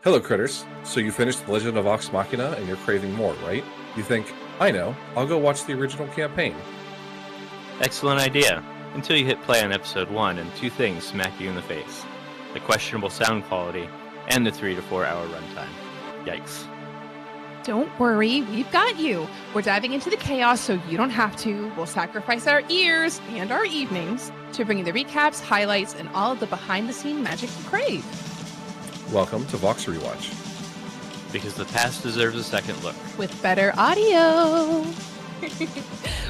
Hello, critters. So you finished The Legend of Vox Machina and you're craving more, right? You think, I know, I'll go watch the original campaign. Excellent idea. Until you hit play on episode 1 and two things smack you in the face. The questionable sound quality and the 3 to 4 hour runtime. Yikes. Don't worry, we've got you. We're diving into the chaos so you don't have to. We'll sacrifice our ears and our evenings to bring you the recaps, highlights, and all of the behind-the-scene magic you crave. Welcome to Vox Rewatch. Because the past deserves a second look. With better audio.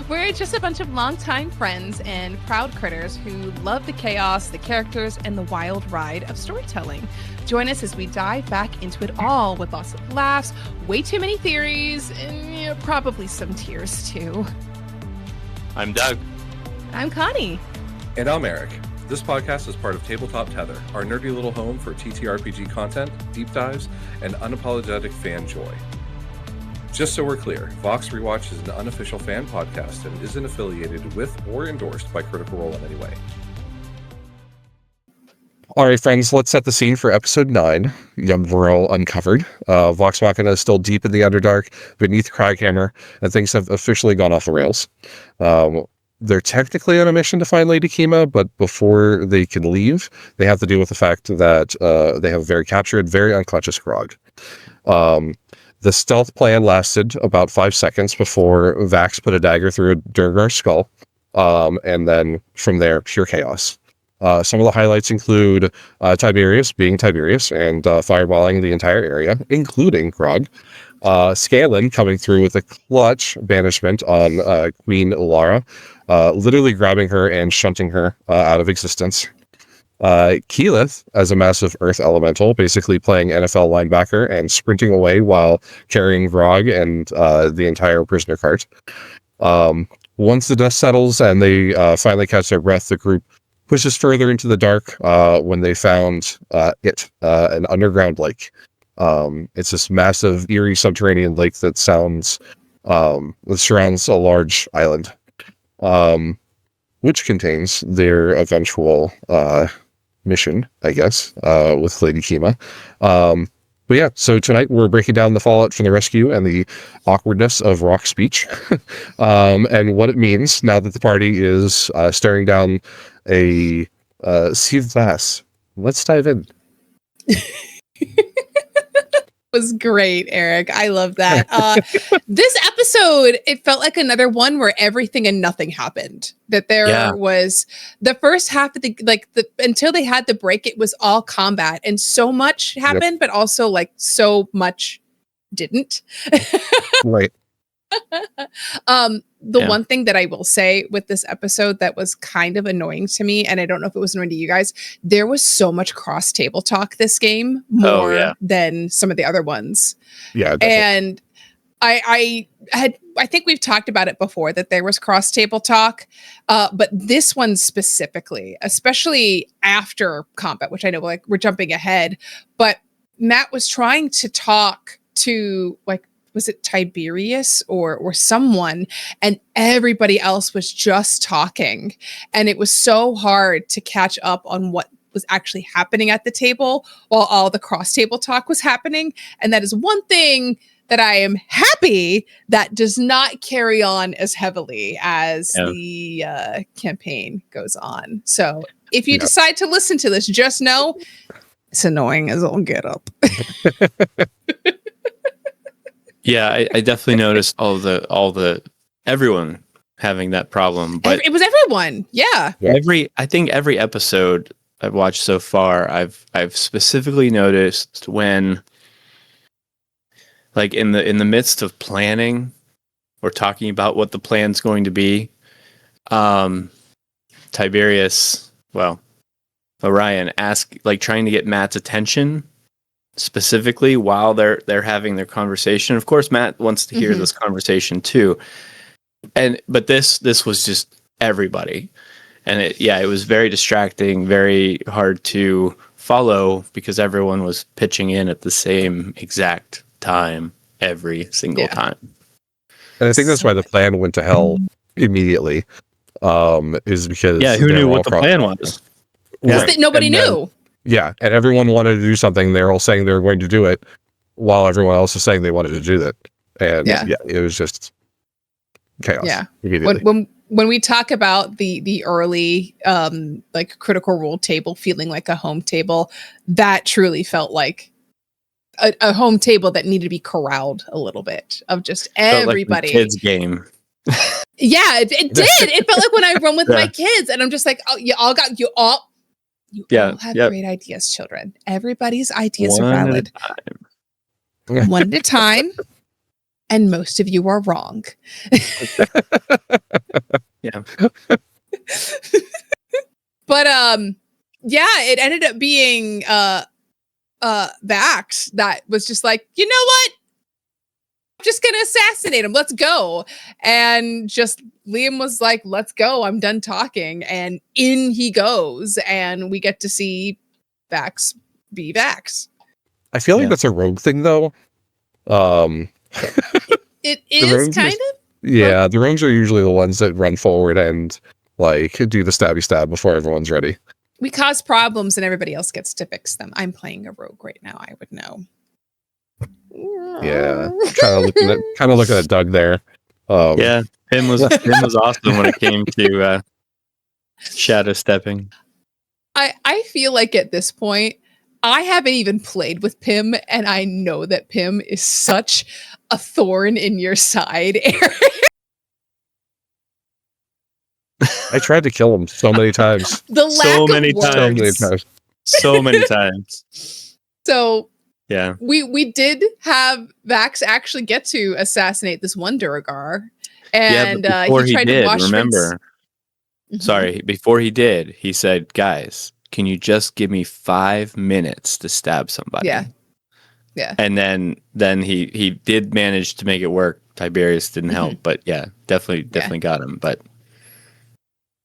We're just a bunch of longtime friends and proud critters who love the chaos, the characters, and the wild ride of storytelling. Join us as we dive back into it all with lots of laughs, way too many theories, and probably some tears too. I'm Doug. I'm Connie. And I'm Eric. This podcast is part of Tabletop Tether, our nerdy little home for TTRPG content, deep dives, and unapologetic fan joy. Just so we're clear, Vox Rewatch is an unofficial fan podcast and isn't affiliated with or endorsed by Critical Role in any way. All right, friends, let's set the scene for episode 9, Yug'Voril Uncovered. Vox Machina is still deep in the Underdark, beneath Craghammer, and things have officially gone off the rails. They're technically on a mission to find Lady Kima, but before they can leave, they have to deal with the fact that they have a very captured, very unconscious Grog. The stealth plan lasted about 5 seconds before Vax put a dagger through Durgar's skull, and then from there, pure chaos. Some of the highlights include Tiberius being Tiberius and fireballing the entire area, including Grog. Scanlan coming through with a clutch banishment on Queen Lara, literally grabbing her and shunting her out of existence. Keyleth as a massive earth elemental, basically playing NFL linebacker and sprinting away while carrying Grog and the entire prisoner cart. Once the dust settles and they finally catch their breath, the group pushes further into the dark when they found an underground lake. It's this massive, eerie subterranean lake that surrounds a large island, which contains their eventual mission, I guess, with Lady Kima. But yeah, so tonight we're breaking down the fallout from the rescue and the awkwardness of rock speech, and what it means now that the party is staring down a sea of glass. Let's dive in. Was great, Eric. I love that. This episode, it felt like another one where everything and nothing happened. That there was the first half of until they had the break, it was all combat and so much happened, but also like so much didn't. Right. One thing that I will say with this episode that was kind of annoying to me, and I don't know if it was annoying to you guys, there was so much cross table talk this game, more than some of the other ones. Yeah, definitely. And I think we've talked about it before that there was cross table talk, but this one specifically, especially after combat, which I know we're jumping ahead, but Matt was trying to talk to was it Tiberius or someone, and everybody else was just talking, and it was so hard to catch up on what was actually happening at the table while all the cross table talk was happening. And that is one thing that I am happy that does not carry on as heavily as the campaign goes on. So if you decide to listen to this, just know it's annoying as all get up. Yeah, I definitely noticed everyone having that problem. But it was everyone. Yeah. I think every episode I've watched so far, I've specifically noticed when, like in the midst of planning or talking about what the plan's going to be, Tiberius, Orion trying to get Matt's attention specifically while they're having their conversation. Of course, Matt wants to hear this conversation too, but this was just everybody, and it was very distracting, very hard to follow because everyone was pitching in at the same exact time every single time. And I think that's why the plan went to hell immediately. Is because who knew what the plan was? Nobody knew. Yeah, and everyone wanted to do something. They're all saying they were going to do it, while everyone else is saying they wanted to do it. And Yeah. it was just chaos. Yeah. Immediately. When we talk about the early like Critical Role table feeling like a home table, that truly felt like a home table that needed to be corralled a little bit of just everybody. Like kids game. Yeah, it did. It felt like when I run with my kids, and I'm just like, oh, you all have great ideas, children. Everybody's ideas are valid. One at a time. And most of you are wrong. Yeah. But it ended up being Vax that was just like, you know what? I'm just gonna assassinate him. Let's go. And just Liam was like, let's go. I'm done talking. And in he goes. And we get to see Vax be Vax. I feel like that's a rogue thing, though. It is kind of. Yeah, the rogues are usually the ones that run forward and like do the stabby stab before everyone's ready. We cause problems and everybody else gets to fix them. I'm playing a rogue right now. I would know. Yeah, kind of looking at Doug there. Yeah, Pim was awesome when it came to shadow stepping. I feel like at this point, I haven't even played with Pim, and I know that Pim is such a thorn in your side, Aaron. I tried to kill him so many times. So many times. So yeah, we did have Vax actually get to assassinate this one Duragar, and he tried to wash. Remember? Sorry, before he did, he said, "Guys, can you just give me 5 minutes to stab somebody?" Yeah. And then he did manage to make it work. Tiberius didn't help, but yeah, definitely got him. But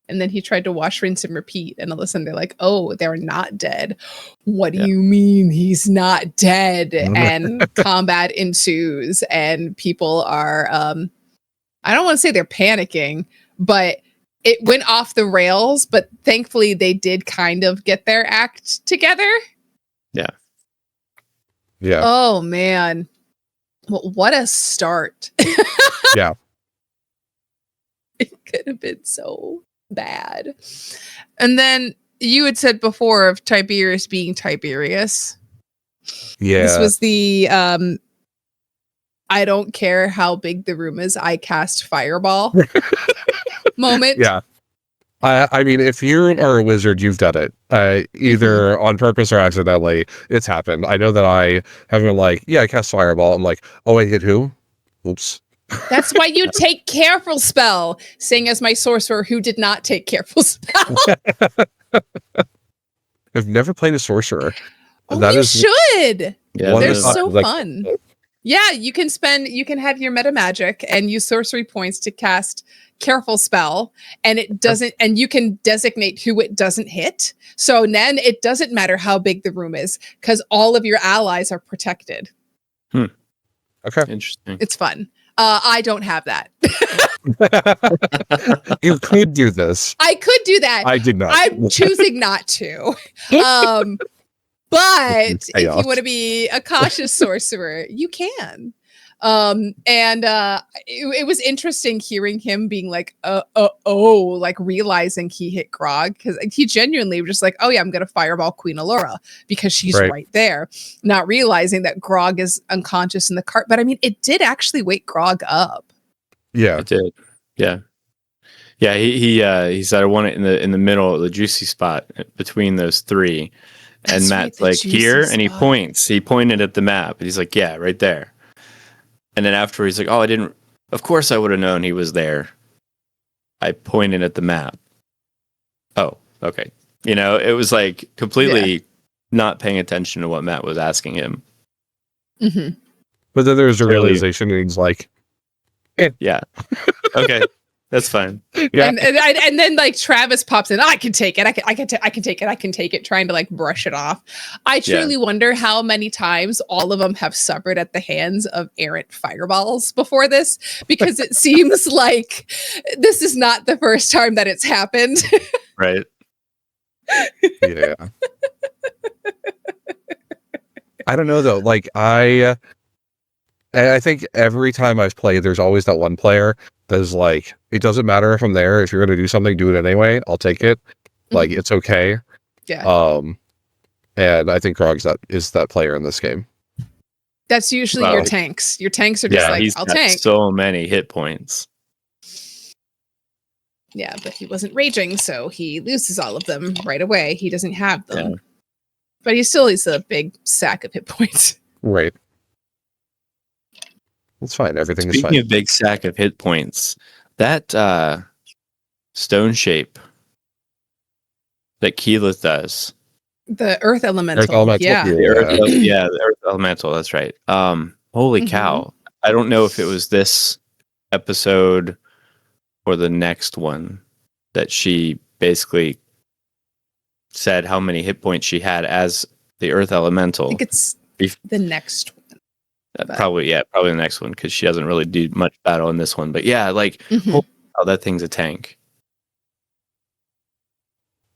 and then he tried to wash, rinse, and repeat, and all of a sudden they're like, "Oh, they're not dead. What do you mean he's not dead?" And combat ensues, and people are I don't want to say they're panicking, but it went off the rails, but thankfully they did kind of get their act together. Yeah. Yeah. Oh man. Well, what a start. Yeah. It could have been so bad. And then you had said before of Tiberius being Tiberius. Yeah. This was the I don't care how big the room is, I cast fireball moment. Yeah. I mean, if you are a wizard, you've done it. Either on purpose or accidentally. It's happened. I know that I have been like, yeah, I cast fireball. I'm like, oh, I hit who? Oops. That's why you take careful spell, saying as my sorcerer who did not take careful spell. I've never played a sorcerer. Oh, you should. Yeah, they're so fun. Yeah, you can have your meta magic and use sorcery points to cast careful spell, and it doesn't, and you can designate who it doesn't hit. So then it doesn't matter how big the room is because all of your allies are protected. Okay. Interesting. It's fun. I don't have that. You could do this. I could do that. I did not. I'm choosing not to. But if you want to be a cautious sorcerer, you can. It was interesting hearing him being like, like realizing he hit Grog, because he genuinely was just like, oh yeah, I'm gonna fireball Queen Allura because she's right there, not realizing that Grog is unconscious in the cart. But I mean, it did actually wake Grog up. Yeah, it did. Yeah. Yeah, he said I want it in the middle, the juicy spot between those three. And that's Matt's like, here, spot. And he points. He pointed at the map. And he's like, yeah, right there. And then after he's like, oh, of course I would have known he was there. I pointed at the map. Oh, okay. It was like completely not paying attention to what Matt was asking him. Mm-hmm. But then there's a realization and he's like, yeah. Okay. That's fine. Yeah. And then like Travis pops in. Oh, I can take it. I can take it. Trying to like brush it off. I truly wonder how many times all of them have suffered at the hands of errant fireballs before this, because it seems like this is not the first time that it's happened. Right. Yeah. I don't know though. Like I think every time I've played, there's always that one player that's like, it doesn't matter if I'm there. If you're gonna do something, do it anyway. I'll take it. Like it's okay. Yeah. And I think Grog's that player in this game. That's usually your tanks. Your tanks are just like, he's I'll got tank. so many hit points. Yeah, but he wasn't raging, so he loses all of them right away. He doesn't have them. Yeah. But he's a big sack of hit points. Right. It's fine. Everything is Speaking fine. of big sack of hit points, that stone shape that Keyleth does. The Earth Elemental. Earth Elemental. Yeah. The Earth Elemental, that's right. Holy cow. I don't know if it was this episode or the next one that she basically said how many hit points she had as the Earth Elemental. I think it's the next one. Probably the next one, because she doesn't really do much battle in this one. But yeah, like, holy cow, that thing's a tank.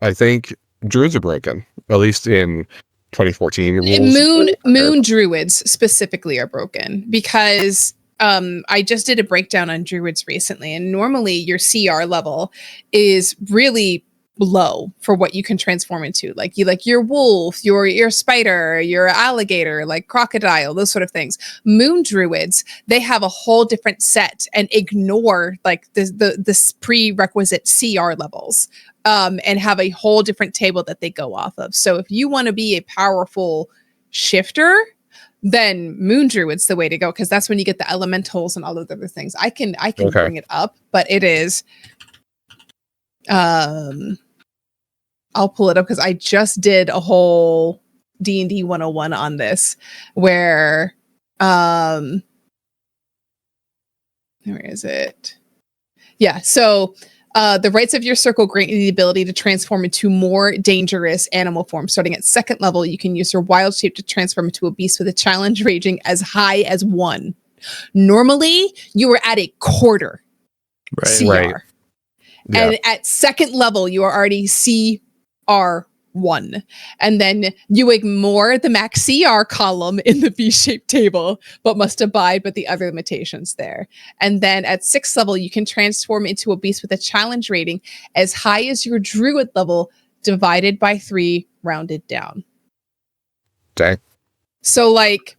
I think druids are broken, at least in 2014 rules. Moon druids specifically are broken because I just did a breakdown on druids recently, and normally your CR level is really low for what you can transform into. Like your wolf, your spider, your alligator, like crocodile, those sort of things. Moon druids, they have a whole different set and ignore like the prerequisite CR levels. And have a whole different table that they go off of. So if you want to be a powerful shifter, then Moon Druid's the way to go, because that's when you get the elementals and all of the other things. I can bring it up, but it is. I'll pull it up because I just did a whole D&D 101 on this, where where is it? Yeah, so. The rights of your circle grant you the ability to transform into more dangerous animal forms. Starting at 2nd level, you can use your wild shape to transform into a beast with a challenge raging as high as 1. Normally, you were at a quarter CR. Right. Yeah. And at 2nd level, you are already CR1. And then you ignore the max CR column in the V-shaped table, but must abide by the other limitations there. And then at 6th level, you can transform into a beast with a challenge rating as high as your druid level, divided by 3, rounded down. Dang. So like,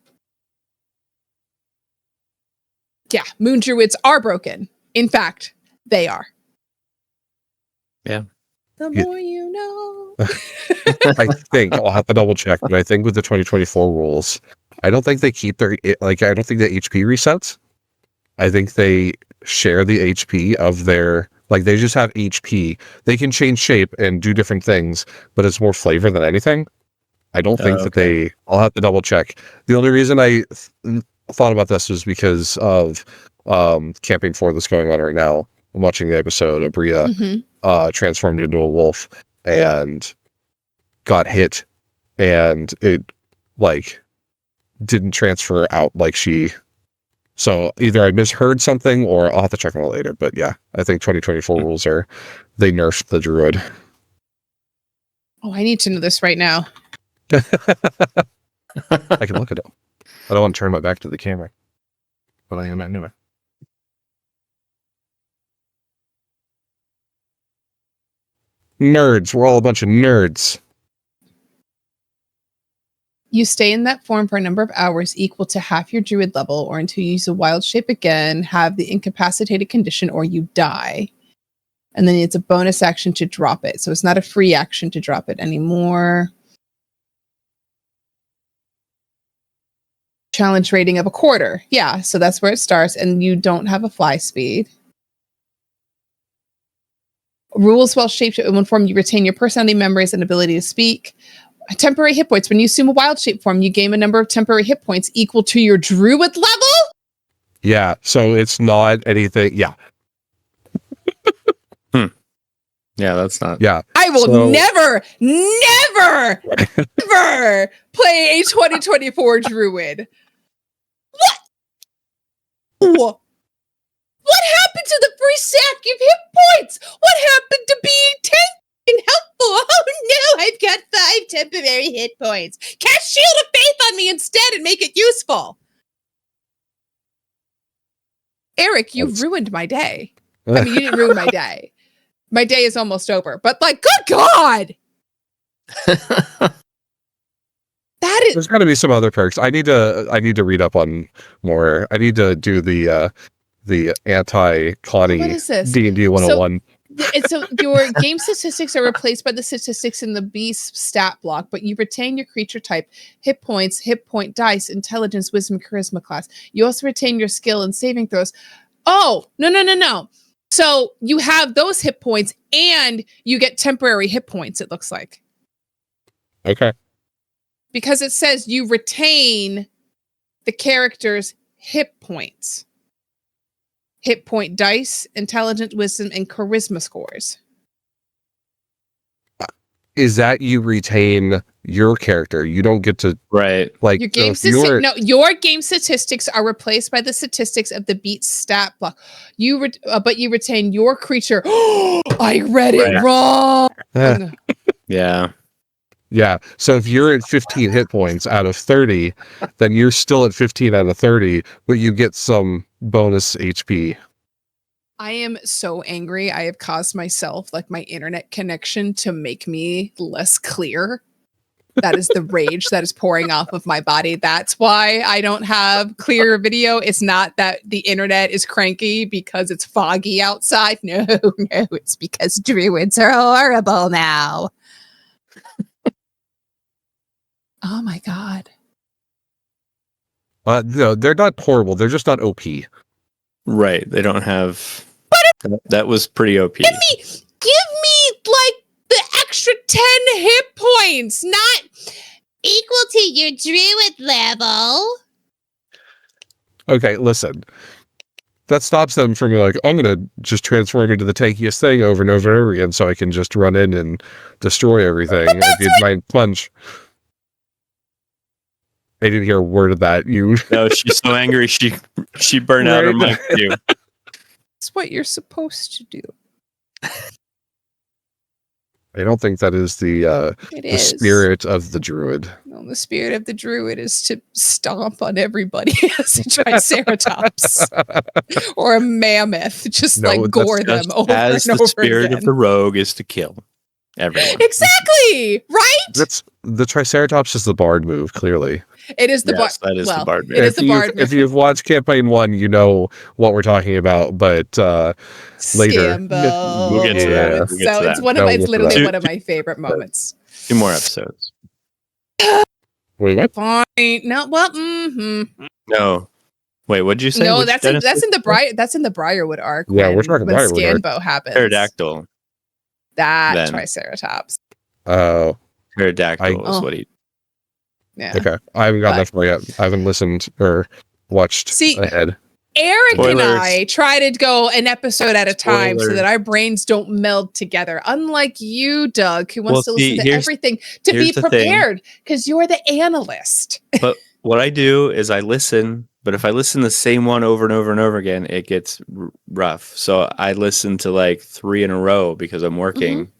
yeah, moon druids are broken. In fact, they are. Yeah. The more you know. I think I'll have to double check, but I think with the 2024 rules, I don't think they keep I don't think the HP resets. I think they share the HP of their, like, they just have HP. They can change shape and do different things, but it's more flavor than anything. I don't think that I'll have to double check. The only reason I thought about this was because of Camping 4 that's going on right now. I'm watching the episode of Bria transformed into a wolf and got hit, and it like didn't transfer out like she. So either I misheard something, or I'll have to check on it later. But yeah, I think 2024 rules they nerfed the druid. Oh, I need to know this right now. I can look it up. I don't want to turn my back to the camera, but I am anyway. Nerds. We're all a bunch of nerds. You stay in that form for a number of hours equal to half your druid level, or until you use a wild shape again, have the incapacitated condition, or you die. And then it's a bonus action to drop it. So it's not a free action to drop it anymore. Challenge rating of a quarter. Yeah, so that's where it starts. And you don't have a fly speed. Rules while shaped in one form, you retain your personality, memories, and ability to speak. Temporary hit points. When you assume a wild shape form, you gain a number of temporary hit points equal to your druid level? Yeah, so it's not anything. Yeah. Yeah, that's not. Yeah. I will never play a 2024 druid. What? What happened to the free sack of hit points? What happened to being helpful. Oh no, I've got 5 temporary hit points. Cast Shield of Faith on me instead and make it useful. Eric, you've ruined my day. I mean, you didn't ruin my day. My day is almost over. But like, good God. That is. There's got to be some other perks. I need to read up on more. I need to do the anti-Connie What is this? D&D 101. So your game statistics are replaced by the statistics in the beast stat block, but you retain your creature type, hit points, hit point dice, intelligence, wisdom, charisma class. You also retain your skill and saving throws. Oh, no. So you have those hit points and you get temporary hit points, it looks like. Okay. Because it says you retain the character's hit points. Hit point dice, intelligence, wisdom, and charisma scores. Is that you retain your character? You don't get to Right. like Your game your game statistics are replaced by the statistics of the beat stat block. But you retain your creature. I read it wrong. Yeah. Yeah. So if you're at 15 hit points out of 30, then you're still at 15 out of 30, but you get some bonus HP. I am so angry. I have caused myself, like, my internet connection to make me less clear. That is the rage that is pouring off of my body. That's why I don't have clear video. It's not that the internet is cranky because it's foggy outside. No, it's because druids are horrible now. Oh my God. No, they're not horrible. They're just not OP. Right. They don't have. That was pretty OP. Give me like the extra 10 hit points, not equal to your druid level. Okay, listen. That stops them from being like, I'm going to just transform into the tankiest thing over and over and over again so I can just run in and destroy everything. It's my punch. I didn't hear a word of that. No, she's so angry she burned out her mic too. It's what you're supposed to do. I don't think that is the spirit of the druid. No, the spirit of the druid is to stomp on everybody as a triceratops or a mammoth, just like gore them over as and the over spirit again. of the rogue is to kill everyone. Exactly, right? That's the triceratops is the bard move, clearly. It is the Yes, that is the bard move. It is the bard move. If you've watched campaign 1, you know what we're talking about, but later Scambo. We'll get to that. We'll get to It's that. it's literally one of my favorite moments. 2 more episodes. Wait, what? Fine. No, well, No. Wait, what did you say? no, Which that's in Genesis? the Briarwood arc. Yeah, we're talking when Briarwood arc. Scanbo happens. Pterodactyl. That Then. Triceratops. Oh, Pterodactyl is what he. Yeah. okay. I haven't gotten that far yet. I haven't listened or watched ahead. Eric Spoilers. and I try to go an episode at a time so Spoilers. that our brains don't meld together. Unlike you, Doug, who wants to listen to everything to be here's the thing. prepared because you're the analyst. But what I do is I listen, but if I listen the same one over and over and over again, it gets rough. So I listen to like 3 in a row because I'm working.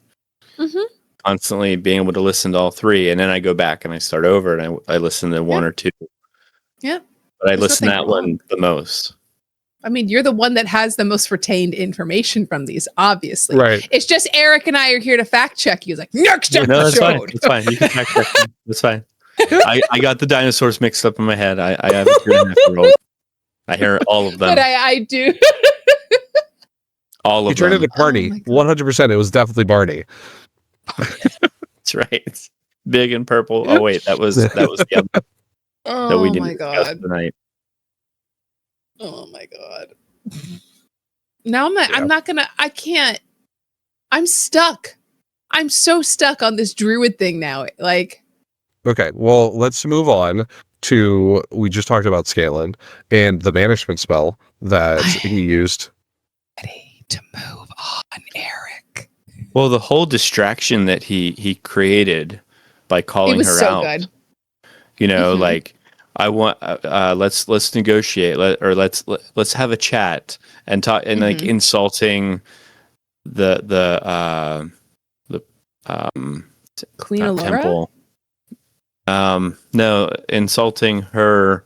Constantly being able to listen to all 3, and then I go back and I start over and I listen to 1 or 2. Yeah. But I listen to that one the most. I mean, you're the one that has the most retained information from these, obviously. Right. It's just Eric and I are here to fact check you. It's like, next episode. No, that's fine. That's fine. You can fact check me. That's fine. I got the dinosaurs mixed up in my head. I have a 3.5-year-old. I hear all of them. But I do. All of You turned them. into Barney. 100%. It was definitely Barney. That's right. Big and purple. Oh wait, that was the other that we didn't my discuss God. tonight. Oh my God. Now I can't. I'm stuck. I'm so stuck on this druid thing now. Like, Okay, well, let's move on to, we just talked about Scanlan and the banishment spell that he used. ready to move on, Eric. Well, the whole distraction that he created by calling her so out. Good. You know, like I want let's negotiate, let's have a chat and talk, and like insulting the Queen not Alora? temple. No, insulting her.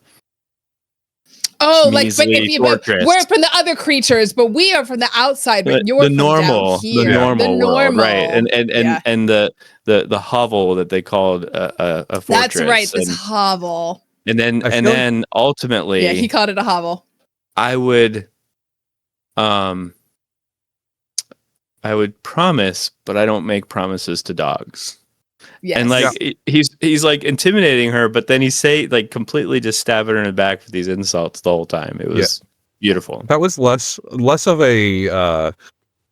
Oh, like, but measly fortress. we're from the other creatures, but we are from the outside, but you're the from normal, down here. the normal world, right? Yeah. And the hovel that they called a fortress. That's right, this hovel. And then ultimately, Yeah, he called it a hovel. I would promise, but I don't make promises to dogs. Yes. And like he's like intimidating her, but then he's like completely just stabbing her in the back with these insults the whole time. It was beautiful. That was less of a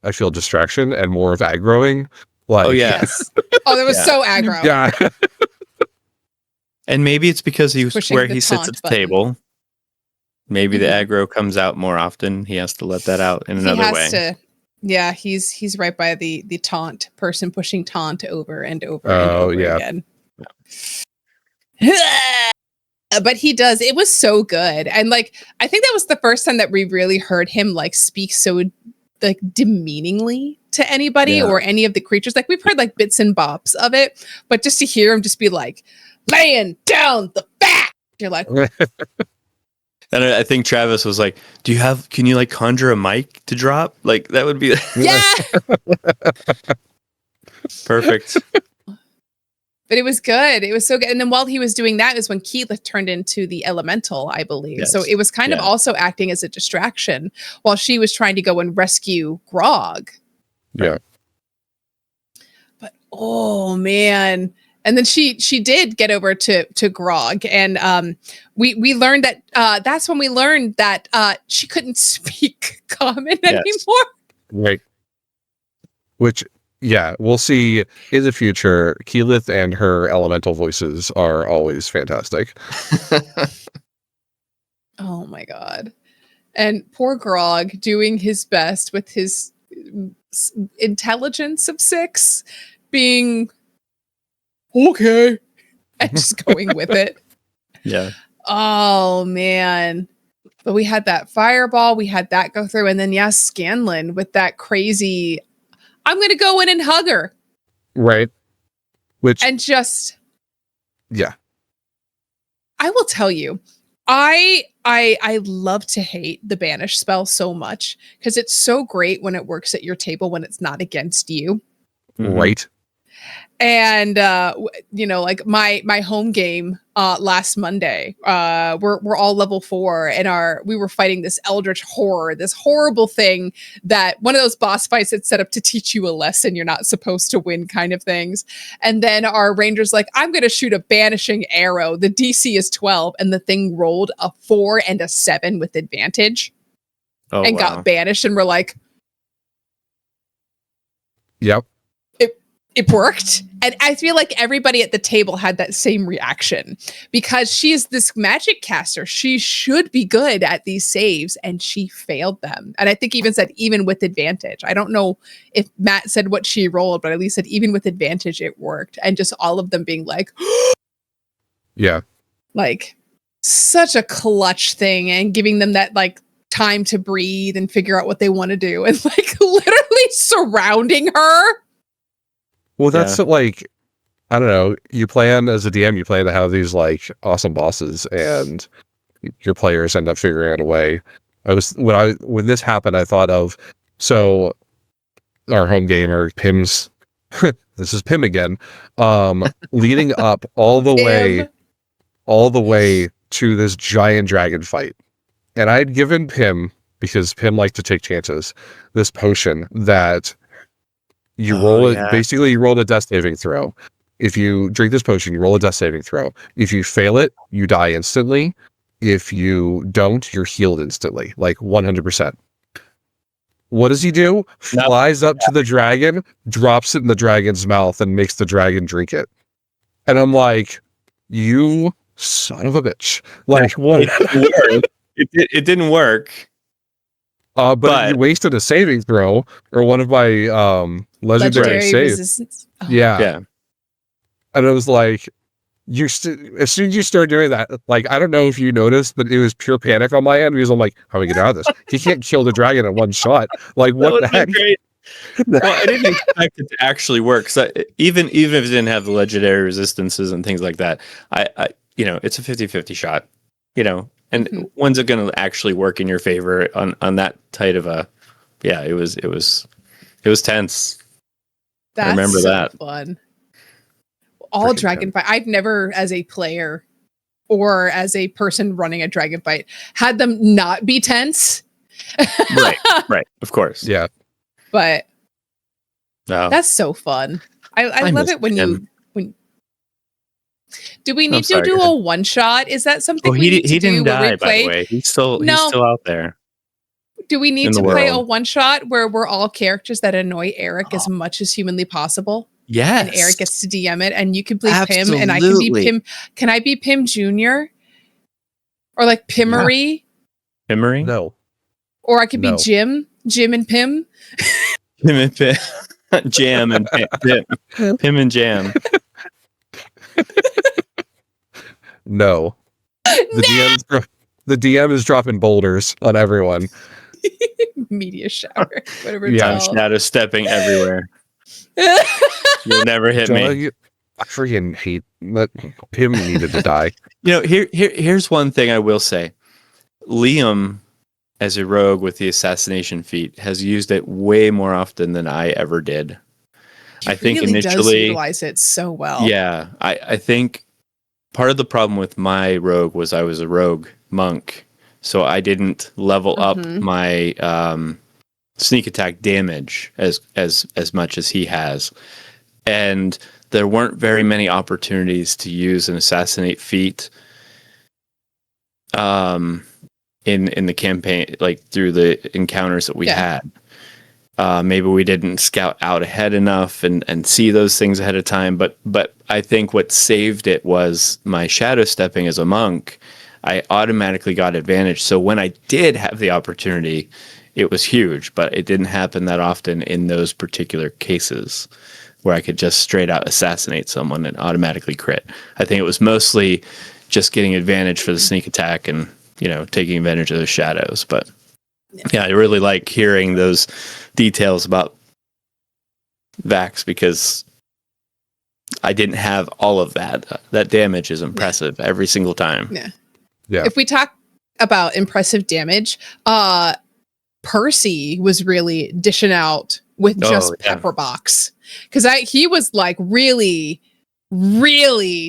I feel distraction and more of aggroing. Like, oh yeah. Yes. Oh, that was so aggro. Yeah. And maybe it's because he was Pushing where the he sits at the taunt table. Maybe the aggro comes out more often. He has to let that out in another way. Yeah, he's right by the taunt person pushing taunt over and over and over again. But he does. It was so good. And like, I think that was the first time that we really heard him like speak so like demeaningly to anybody or any of the creatures. Like we've heard like bits and bobs of it, but just to hear him just be like, laying down the back. You're like, and I think Travis was like, can you like conjure a mic to drop? Like that would be yeah. perfect. But it was good. It was so good. And then while he was doing that is when Keyleth turned into the elemental, I believe. Yes. So it was kind of also acting as a distraction while she was trying to go and rescue Grog. Yeah. But oh man. And then she did get over to Grog, and we learned that that's when we learned that she couldn't speak common anymore. Right. Which, yeah, we'll see in the future. Keyleth and her elemental voices are always fantastic. Oh my god! And poor Grog doing his best with his intelligence of 6, being okay and just going with it. Yeah. Oh man. But we had that fireball, we had that go through, and then Scanlan with that crazy I'm gonna go in and hug her. Right. Which and just yeah. I will tell you, I love to hate the banish spell so much because it's so great when it works at your table when it's not against you. Right. And like my home game last Monday, we're all level 4, and we were fighting this eldritch horror, this horrible thing that one of those boss fights that's set up to teach you a lesson you're not supposed to win kind of things. And then our ranger's like, I'm gonna shoot a banishing arrow. The DC is 12, and the thing rolled a 4 and a 7 with advantage and got banished, and we're like, yep. it worked. And I feel like everybody at the table had that same reaction because she's this magic caster. She should be good at these saves, and she failed them. And I think even said even with advantage. I don't know if Matt said what she rolled, but at least said even with advantage it worked. And just all of them being like, yeah, like such a clutch thing, and giving them that like time to breathe and figure out what they want to do, and like literally surrounding her. Well, that's like, I don't know, you plan as a DM, you plan to have these like awesome bosses, and your players end up figuring out a way. When this happened, I thought of, so our home gamer, Pim's, this is Pim again, leading up all the way to this giant dragon fight. And I'd given Pim, because Pim liked to take chances, this potion that you roll it. Basically, you roll a death saving throw. If you drink this potion, you roll a death saving throw. If you fail it, you die instantly. If you don't, you're healed instantly, like 100%. What does he do? Flies up to the dragon, drops it in the dragon's mouth, and makes the dragon drink it. And I'm like, you son of a bitch. Like, what? It didn't work. But you wasted a saving throw, or one of my legendary saves. Oh. Yeah. And it was like, as soon as you start doing that, like, I don't know if you noticed, but it was pure panic on my end, because I'm like, how do we get out of this? He can't kill the dragon in one shot. Like, what the heck? Well, I didn't expect it to actually work. So even if it didn't have the legendary resistances and things like that, I it's a 50-50 shot. And when's it going to actually work in your favor on that tight of a? Yeah, it was tense. That's I remember so that. fun. All Freaking dragon fight. I've never, as a player or as a person running a dragon fight, had them not be tense. Right. Of course. Yeah. But No. that's so fun. I love miss it when him. Do we need sorry, to do go ahead. a one shot? Is that something Oh, we need to he do didn't where we die, by play? the way. He's still No. out there. Do we need in to the play a world. one shot where we're all characters that annoy Eric as much as humanly possible? Yes. And Eric gets to DM it, and you can play Pim, and I can be Absolutely. Pim. Can I be Pim Jr.? Or like Pimmery? Memory? No. Or I could No. be Jim and Pim. Pim and Pim. Jam and Pim. Pim and Jam. No. The DM is dropping boulders on everyone. Media shower. Whatever Yeah. it's I'm called. shadow stepping everywhere. You'll never hit me. I freaking hate that. Pim needed to die. Here's one thing I will say. Liam, as a rogue with the assassination feat, has used it way more often than I ever did. I think really does initially, utilize it so well. yeah, I think part of the problem with my rogue was I was a rogue monk, so I didn't level up my sneak attack damage as much as he has, and there weren't very many opportunities to use an assassinate feat in the campaign, like through the encounters that we had. Maybe we didn't scout out ahead enough and see those things ahead of time. But I think what saved it was my shadow stepping as a monk. I automatically got advantage. So when I did have the opportunity, it was huge, but it didn't happen that often in those particular cases where I could just straight out assassinate someone and automatically crit. I think it was mostly just getting advantage for the sneak attack and, taking advantage of the shadows. But yeah, I really like hearing those details about Vax because I didn't have all of that. That damage is impressive every single time. Yeah. If we talk about impressive damage, Percy was really dishing out with just Pepper Box. Because he was like really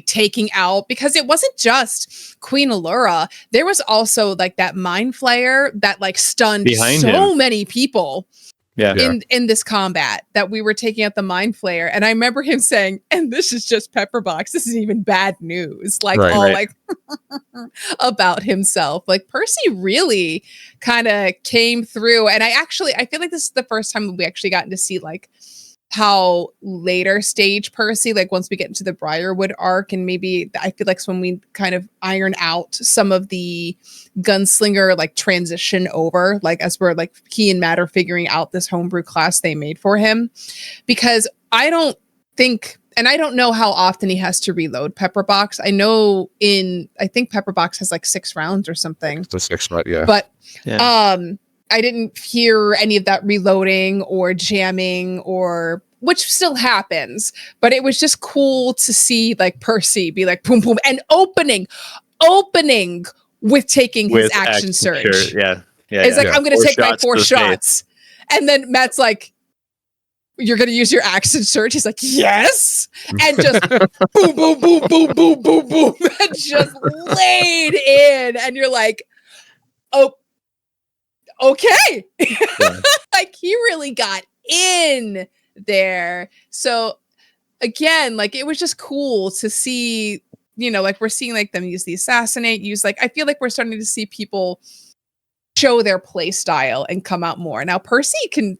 taking out, because it wasn't just Queen Allura. There was also like that Mind Flayer that like stunned many people in this combat, that we were taking out the Mind Flayer. And I remember him saying, and this is just Pepper Box. This is even bad news. Like like about himself. Like Percy really kind of came through. And I feel like this is the first time we actually gotten to see like how later stage Percy, like once we get into the Briarwood arc, and maybe I feel like when we kind of iron out some of the gunslinger like transition over, like as we're like he and Matt are figuring out this homebrew class they made for him, because I don't know how often he has to reload Pepper Box. I think Pepper Box has like 6 rounds or something. The 6 round, yeah. But I didn't hear any of that reloading or jamming, or which still happens, but it was just cool to see like Percy be like boom boom and opening with taking his action surge. Yeah. It's like, I'm gonna take my 4 shots. Face. And then Matt's like, you're gonna use your action surge? He's like, yes, and just boom, boom, boom, boom, boom, boom, boom, and just laid in, and you're like, oh, okay. Like he really got in there. So again, like it was just cool to see, like we're seeing like them use the assassinate, I feel like we're starting to see people show their play style and come out more. Now Percy can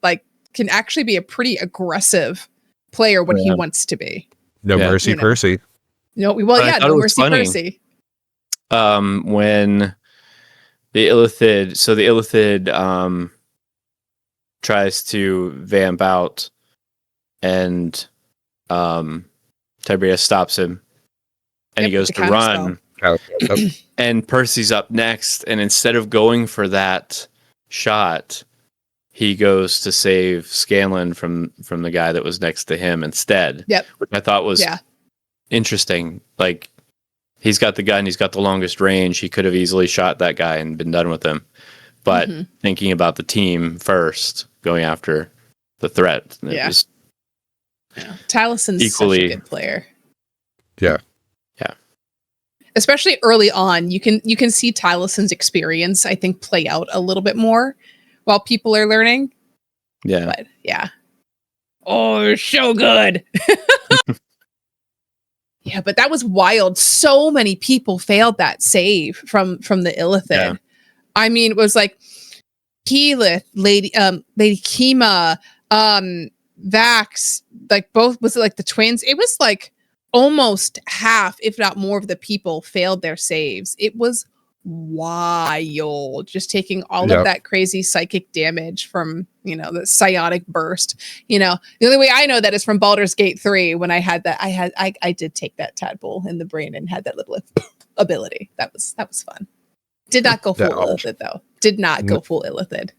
actually be a pretty aggressive player when he wants to be. No mercy, Percy. No, no mercy, Percy. When the Illithid tries to vamp out, and Tiberius stops him, and he goes to run. And Percy's up next, and instead of going for that shot, he goes to save Scanlan from the guy that was next to him instead. Yep. Which I thought was interesting. Like, he's got the gun, he's got the longest range. He could have easily shot that guy and been done with him. But thinking about the team first, going after the threat. It was Talison's equally such a good player. Yeah. Yeah. Especially early on, you can see Talison's experience, I think, play out a little bit more while people are learning. Yeah. But yeah. Oh, so good. Yeah, but that was wild. So many people failed that save from the Illithid. Yeah. I mean, it was like Keyleth, Lady Kima, Vax, like both, was it like the twins? It was like almost half, if not more, of the people failed their saves. It was wild, just taking all of that crazy psychic damage from, the psionic burst. The only way I know that is from Baldur's Gate 3, when I had that, I did take that tadpole in the brain and had that little ability. That was fun. Did not go full Illithid though. Did not go full Illithid.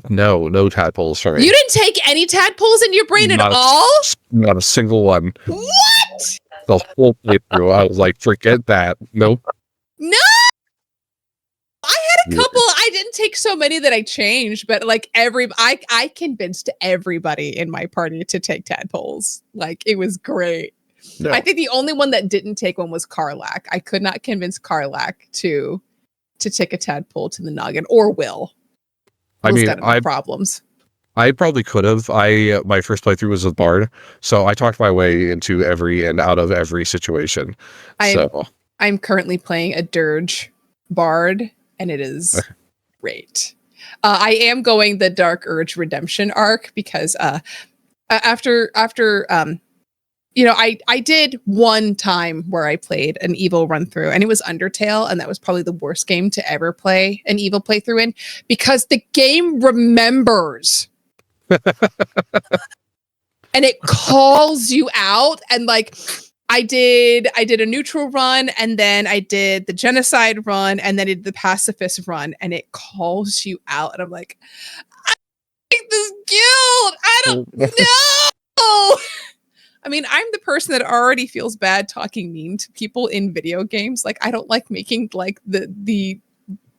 No tadpoles for me. You didn't take any tadpoles in your brain at all? Not a single one. What? The whole playthrough, I was like, forget that. Nope. No! I had a couple. I didn't take so many that I changed, but like I convinced everybody in my party to take tadpoles. Like, it was great. No. I think the only one that didn't take one was Karlach. I could not convince Karlach to take a tadpole to the noggin, or Will. I mean, I problems. I probably could have. My first playthrough was with Bard, so I talked my way into every and out of every situation. I'm currently playing a Dirge Bard, and it is great. I am going the Dark Urge Redemption arc because after I did one time where I played an evil run through, and it was Undertale, and that was probably the worst game to ever play an evil playthrough in, because the game remembers and it calls you out. And like, I did a neutral run, and then I did the genocide run, and then I did the pacifist run, and it calls you out, and I'm like, I hate this guild. I don't know. I mean, I'm the person that already feels bad talking mean to people in video games. Like, I don't like making like the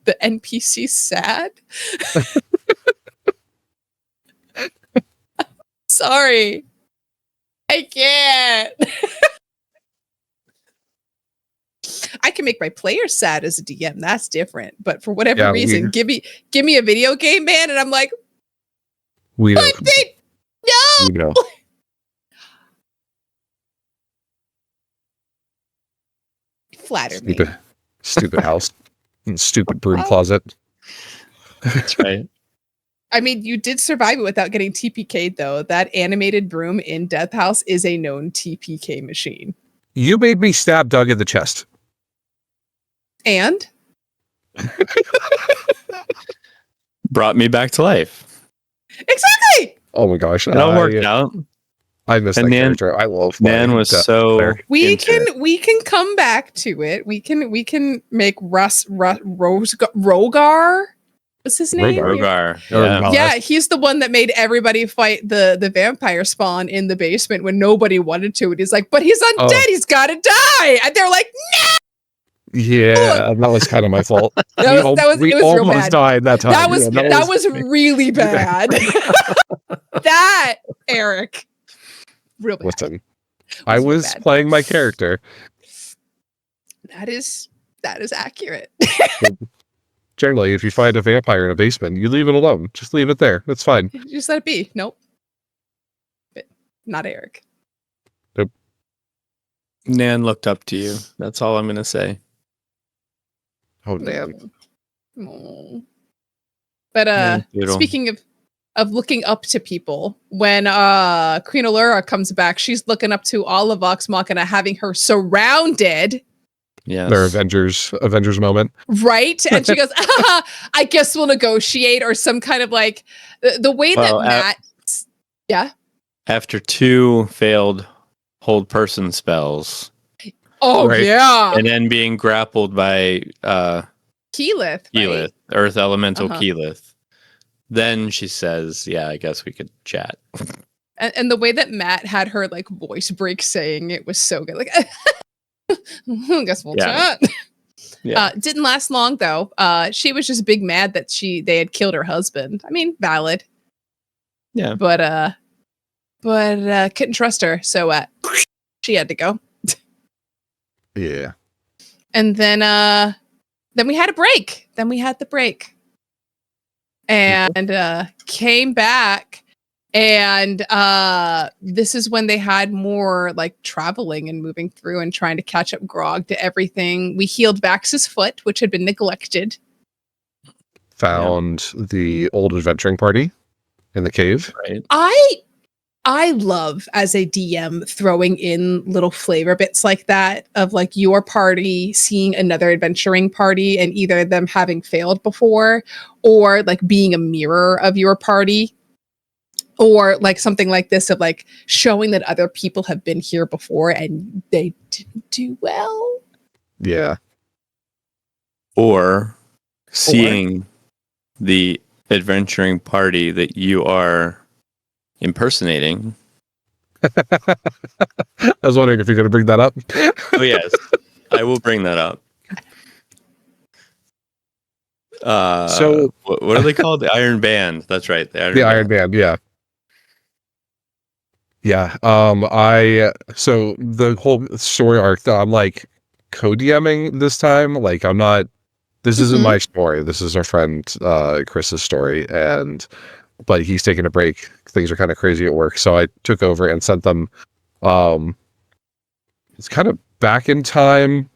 NPC sad. Sorry. I can't. I can make my players sad as a DM. That's different. But for whatever reason, give me a video game, man, and I'm like, no. Flatter me. Stupid house. Stupid broom closet. That's right. I mean, you did survive it without getting TPK'd, though. That animated broom in Death House is a known TPK machine. You made me stab Doug in the chest. And? Brought me back to life. Exactly! Oh my gosh. It all worked out. I miss that character. I love Nan was so. We can come back to it. We can make Rogar. What's his name? Rogar. Yeah, he's the one that made everybody fight the vampire spawn in the basement when nobody wanted to. And he's like, but he's undead. He's got to die. And they're like, no. Yeah, that was kind of my fault. We almost died that time. That was really bad. That, Eric. Real bad. Listen, I was playing my character. That is accurate. Generally, if you find a vampire in a basement, you leave it alone. Just leave it there. That's fine. Just let it be. Nope. But not Eric. Nope. Nan looked up to you. That's all I'm going to say. Oh, Nan. Oh. But speaking of looking up to people, when Queen Allura comes back, she's looking up to all of Vox Machina, having her surrounded. Yeah, their Avengers moment, right? And she goes, "I guess we'll negotiate," or some kind of like the way that Matt. After 2 failed hold person spells. Oh right? Yeah, and then being grappled by Keyleth, Earth Elemental Keyleth. Then she says, "Yeah, I guess we could chat." And the way that Matt had her like voice break saying it was so good. Like, I guess we'll chat. Yeah. Didn't last long though. She was just big mad that they had killed her husband. I mean, valid. Yeah. But couldn't trust her, so she had to go. Yeah. And then we had a break. Then we had the break. And came back. And this is when they had more like traveling and moving through and trying to catch up Grog to everything. We healed Vax's foot, which had been neglected. Found the old adventuring party in the cave. Right. I love as a DM throwing in little flavor bits like that of like your party seeing another adventuring party and either them having failed before or like being a mirror of your party. Or like something like this of like showing that other people have been here before and they didn't do well. Yeah. Or seeing the adventuring party that you are impersonating. I was wondering if you're going to bring that up. Oh, yes. I will bring that up. So what are they called? The Iron Band. That's right. The Iron Band, yeah. Yeah. So the whole story arc, I'm like co-DMing this time. Like this isn't my story. This is our friend Chris's story. But he's taking a break. Things are kind of crazy at work. So I took over and sent them it's kind of back in time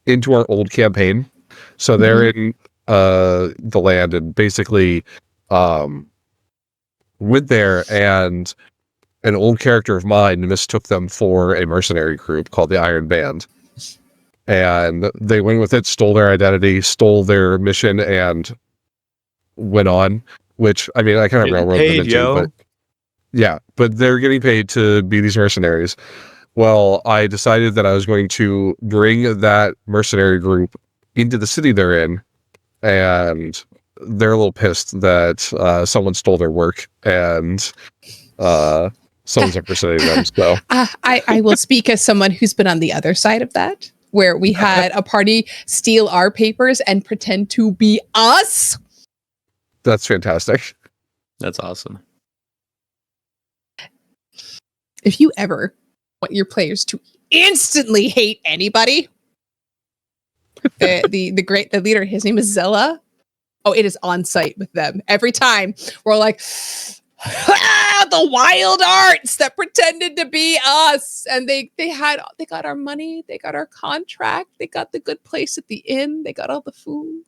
into our old campaign. So they're in the land and basically went there, and an old character of mine mistook them for a mercenary group called the Iron Band. And they went with it, stole their identity, stole their mission, and went on. Which, I mean, I kind of railroaded them into, but yeah, but they're getting paid to be these mercenaries. Well, I decided that I was going to bring that mercenary group into the city they're in, and they're a little pissed that someone stole their work, and someone's impersonating them. So I will speak as someone who's been on the other side of that, where we had a party steal our papers and pretend to be us. That's fantastic. That's awesome. If you ever want your players to instantly hate anybody, the leader, his name is Zella. Oh, it is on site with them every time. We're like, the wild arts that pretended to be us, and they got our money, they got our contract, they got the good place at the inn, they got all the food,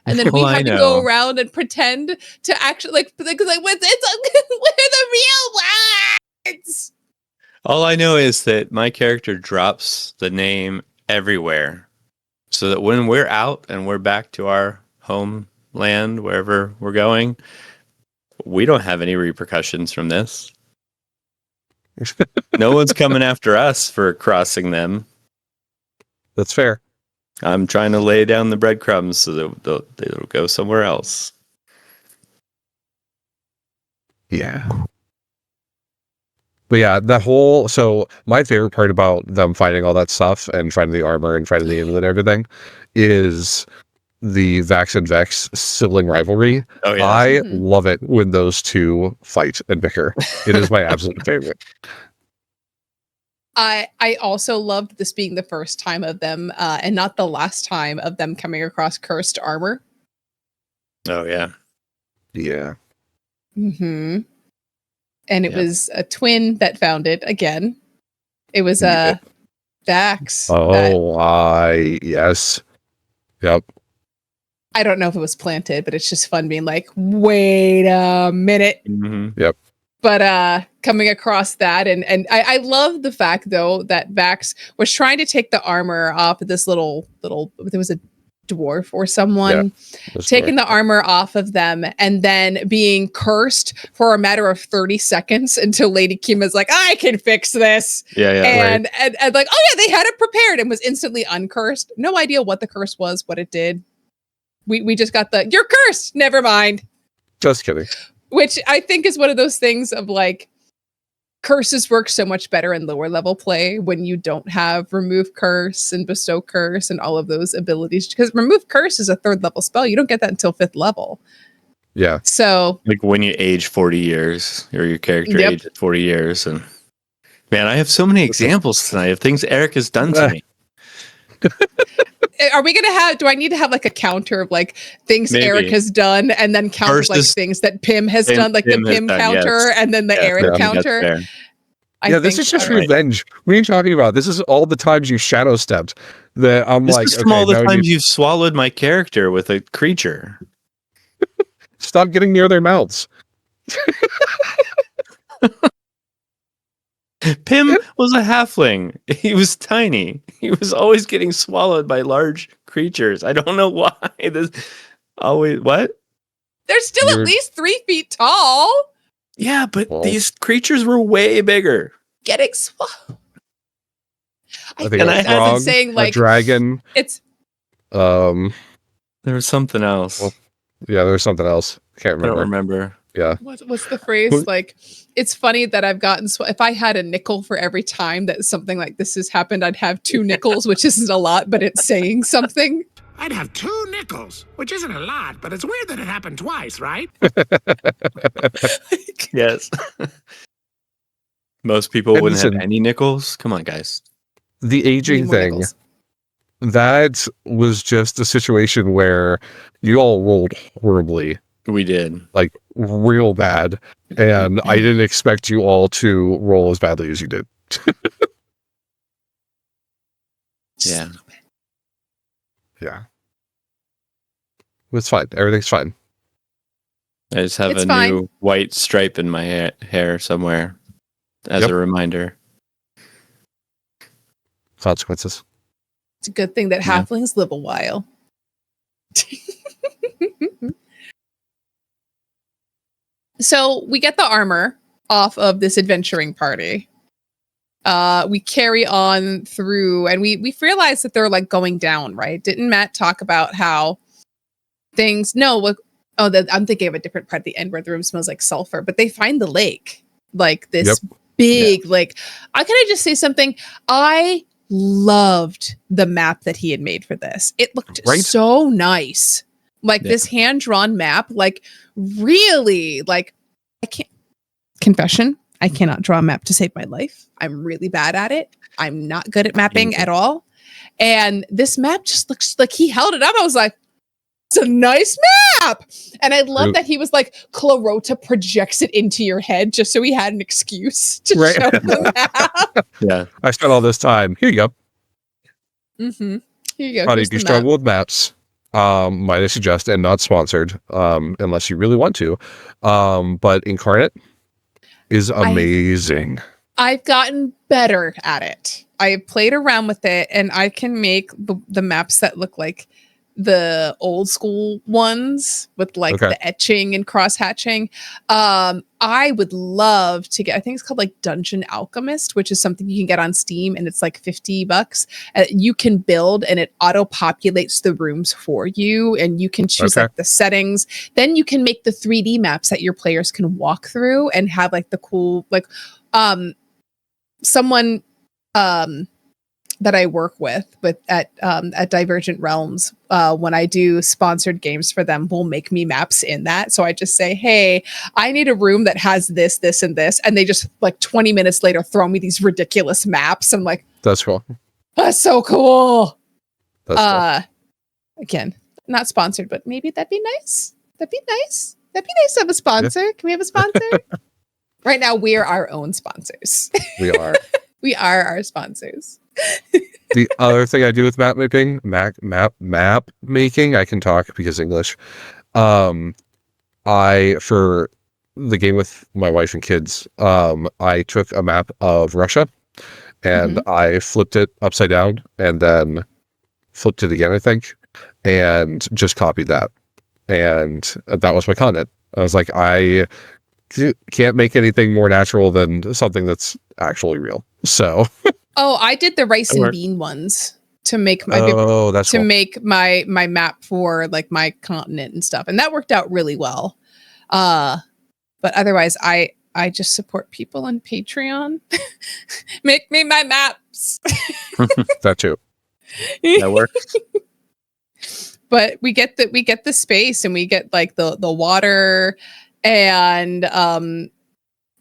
and then we had to go around and pretend to actually we're the real ones. All I know is that my character drops the name everywhere, so that when we're out and we're back to our homeland, wherever we're going, we don't have any repercussions from this. No one's coming after us for crossing them. That's fair. I'm trying to lay down the breadcrumbs so that they'll go somewhere else. Yeah. But yeah, so my favorite part about them finding all that stuff and finding the armor and finding the inn and everything is the Vax and Vex sibling rivalry. Oh, yeah. I love it when those two fight and bicker. It is my absolute favorite. I also loved this being the first time of them, and not the last time of them coming across cursed armor. Oh, yeah. Yeah. Mm-hmm. And it was a twin that found it again. It was Vax. Yes. Yep. I don't know if it was planted, but it's just fun being like, wait a minute. Mm-hmm. Yep. But coming across that, and I love the fact though that Vax was trying to take the armor off of this little there was a dwarf or someone taking the armor off of them and then being cursed for a matter of 30 seconds until Lady Kima's like, I can fix this. And like, oh yeah, they had it prepared and was instantly uncursed. No idea what the curse was, what it did. We just got you're cursed. Never mind. Just kidding. Which I think is one of those things of like, curses work so much better in lower level play when you don't have remove curse and bestow curse and all of those abilities. Because remove curse is a 3rd level spell. You don't get that until 5th level. Yeah. So like when you age 40 years or your character Yep. ages 40 years. And man, I have so many examples tonight of things Eric has done to me. are we gonna have, do I need to have like a counter of like things Maybe. Eric has done and then count like Versus things that Pim has Pim- done, like Pim the has Pim done, counter yes. and then the Yeah, Eric I think that's counter? fair. This is just all right. revenge. What are you talking about? This is all the times you shadow stepped. That I'm This like, is from all the now we times need- you've swallowed my character with a creature. stop getting near their mouths. Pim was a halfling. He was tiny. He was always getting swallowed by large creatures. I don't know why. This always what? They're still You're- at least 3 feet tall. Yeah, but Well- these creatures were way bigger. Getting swallowed. I think And a I as in frog, saying a like dragon. it's There was something else. Well, was something else. Can't I don't remember. remember. Yeah. what's the phrase? Who- Like, it's funny that I've gotten if I had a nickel for every time that something like this has happened, I'd have 2 nickels, which isn't a lot, but it's saying something. I'd have 2 nickels, which isn't a lot, but it's weird that it happened twice, right? Yes. Most people And wouldn't listen- have any nickels. Come on, guys. The Need aging more thing. nickels. That was just a situation where you all rolled horribly, We did. like real bad, and I didn't expect you all to roll as badly as you did. Just a Yeah. little bit. Yeah. It's fine. Everything's fine. I just have It's a fine. new white stripe in my hair somewhere as Yep. a reminder. Consequences. It's a good thing that Yeah. halflings live a while. So we get the armor off of this adventuring party. We carry on through, and we realize that they're like going down, right? Didn't Matt talk about how things? No, look. Oh, I'm thinking of a different part at the end where the room smells like sulfur. But they find the lake, like this big lake. Can I just say something? I loved the map that he had made for this. It looked Right? so nice. Like Yeah. this hand-drawn map, like really, like I can't confession, I cannot draw a map to save my life. I'm really bad at it. I'm not good at mapping at all. And this map just looks like he held it up. I was like, it's a nice map. And I love True. that he was like, Clarota projects it into your head just so he had an excuse to Right. show the map. Yeah. I spent all this time. Here you go. Mm-hmm. Here you go. Honey, Here's if you the map. struggle with maps, might I suggest, and not sponsored, unless you really want to. But Incarnate is amazing. I've gotten better at it. I played around with it, and I can make the maps that look like the old school ones with like Okay. the etching and cross hatching. I would love to get, I think it's called like Dungeon Alchemist, which is something you can get on Steam, and it's like $50. You can build and it auto populates the rooms for you, and you can choose Okay. like the settings. Then you can make the 3D maps that your players can walk through and have like the cool, like someone that I work with at Divergent Realms, when I do sponsored games for them, will make me maps in that. So I just say, hey, I need a room that has this, this, and this. And they just like 20 minutes later throw me these ridiculous maps. I'm like, That's cool. that's so cool. That's cool. Again, not sponsored, but maybe that'd be nice. That'd be nice. That'd be nice to have a sponsor. Can we have a sponsor? Right now, we are our own sponsors. We are. We are our sponsors. The other thing I do with map making, map making, I can talk because English. I, for the game with my wife and kids, I took a map of Russia and I flipped it upside down and then flipped it again, I think, and just copied that. And that was my content. I was like, I can't make anything more natural than something that's actually real. So, Oh, I did the rice and worked. bean ones to make my that's to cool. make my map for like my continent and stuff, and that worked out really well. But otherwise, I just support people on Patreon. Make me my maps. That too. That works. But we get the space, and we get like the water, and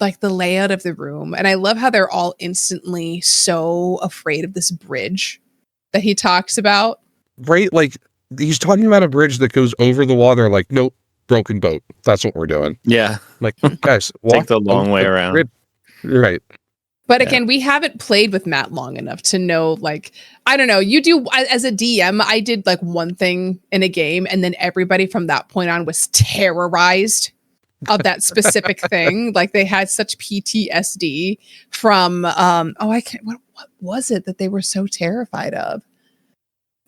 like the layout of the room. And I love how they're all instantly so afraid of this bridge that he talks about. Right? Like, he's talking about a bridge that goes over the water. Like, nope, broken boat. That's what we're doing. Yeah. Like, guys, Take the long way around. Bridge. Right. But again, we haven't played with Matt long enough to know, like, I don't know. You do, as a DM, I did like one thing in a game, and then everybody from that point on was terrorized of that specific thing. Like, they had such PTSD from, what was it that they were so terrified of?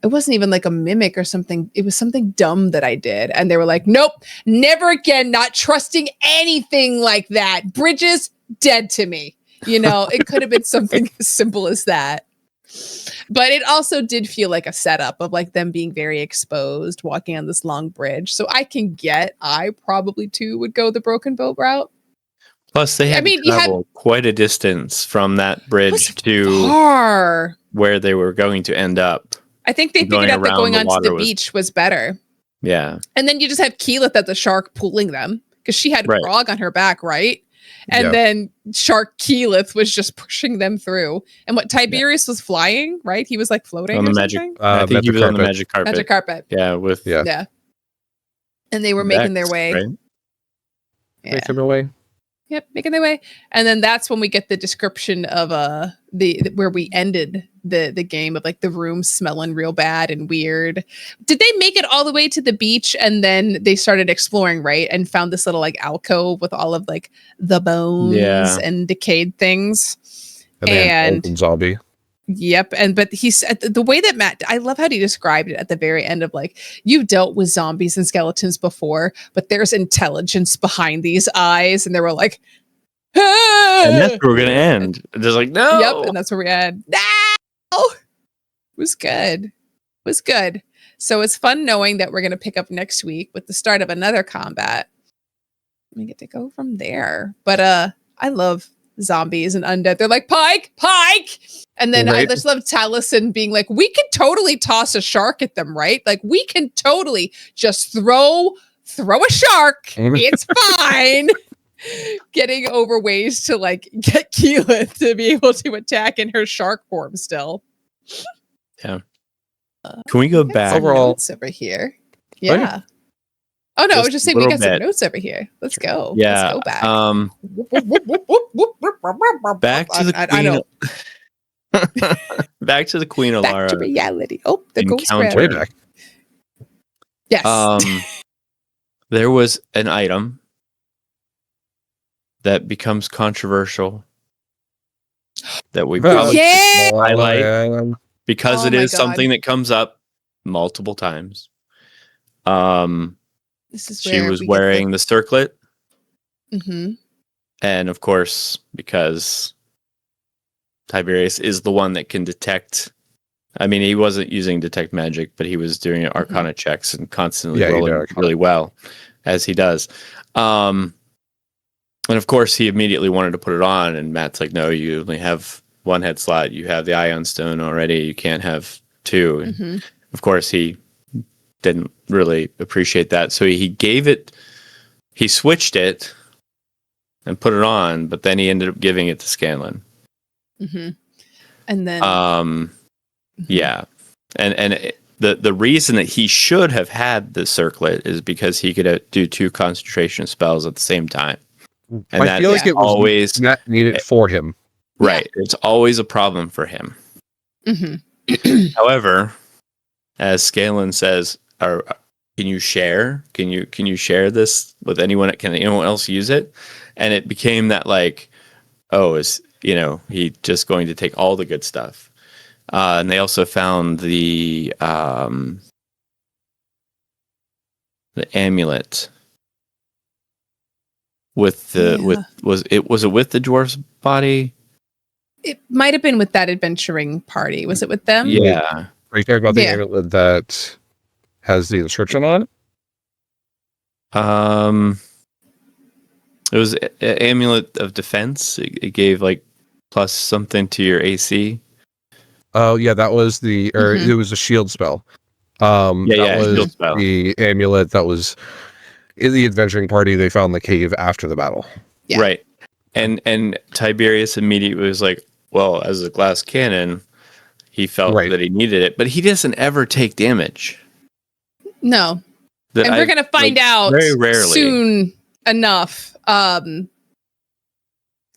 It wasn't even like a mimic or something. It was something dumb that I did. And they were like, nope, never again, not trusting anything like that. Bridges, dead to me. You know, it could have been something as simple as that. But it also did feel like a setup of like them being very exposed, walking on this long bridge. So I probably too would go the broken boat route. Plus, they had to travel quite a distance from that bridge to far. Where they were going to end up. I think they figured out that going onto the beach was better. Yeah. And then you just have Keyleth as the shark pulling them, because she had Grog on her back, right? And then Shark Keyleth was just pushing them through. And what, Tiberius was flying, right? He was like floating on the or magic. something? I think he was on the magic carpet. Magic carpet. Yeah, yeah. And they were making their way. Right? Yeah. Making their way. Yep, making their way. And then that's when we get the description of the where we ended the game, of like the room smelling real bad and weird. Did they make it all the way to the beach, and then they started exploring, right? And found this little like alcove with all of like the bones and decayed things. And zombie. Yep. But he's the way that Matt, I love how he described it at the very end of like, you've dealt with zombies and skeletons before, but there's intelligence behind these eyes. And they were like, ah! And that's where we're going to end. Just like, no. Yep. And that's where we end. No! It was good. It was good. So it's fun knowing that we're going to pick up next week with the start of another combat. We get to go from there. But I love zombies and undead. They're like, Pike! And then I just love Taliesin being like, we could totally toss a shark at them, right? Like, we can totally just throw a shark. It's fine. Getting over ways to like get Keyleth to be able to attack in her shark form still. Yeah. Can we go back? Overall, notes over here. Yeah. Oh no, I was just saying we got some notes over here. Let's go. Yeah. Let's go back. Back to the Queen. Back to the Queen Alara. Back to reality. Oh, the ghost way back. Yes. There was an item that becomes controversial that we highlight because it is something that comes up multiple times. This is she was wearing the circlet. Mm-hmm. And of course, because Tiberius is the one that can detect. I mean, he wasn't using detect magic, but he was doing arcana checks and constantly rolling really well, as he does. And of course, he immediately wanted to put it on, and Matt's like, no, you only have one head slot. You have the Ion Stone already. You can't have two. And of course, he didn't really appreciate that. So he switched it and put it on, but then he ended up giving it to Scanlan. And then the reason that he should have had the circlet is because he could do two concentration spells at the same time, and I feel like it was always not needed for him. Right, it's always a problem for him. However, as Scanlan says, can you share? Can you share this with anyone? Can anyone else use it? And it became that like, he just going to take all the good stuff. And they also found the amulet with was it with the dwarf's body? It might have been with that adventuring party. Was it with them? Yeah. Are you talking about the amulet that has the inscription on it? It was an amulet of defense. It gave like plus something to your AC. Oh yeah, that was Mhm. it was a shield spell. Yeah, That shield was spell. the amulet that was in the adventuring party. They found the cave after the battle. Yeah. Right. And Tiberius immediately was like, well, as a glass cannon, he felt Right. that he needed it, but he doesn't ever take damage. No. That And we're going to find out very rarely. soon enough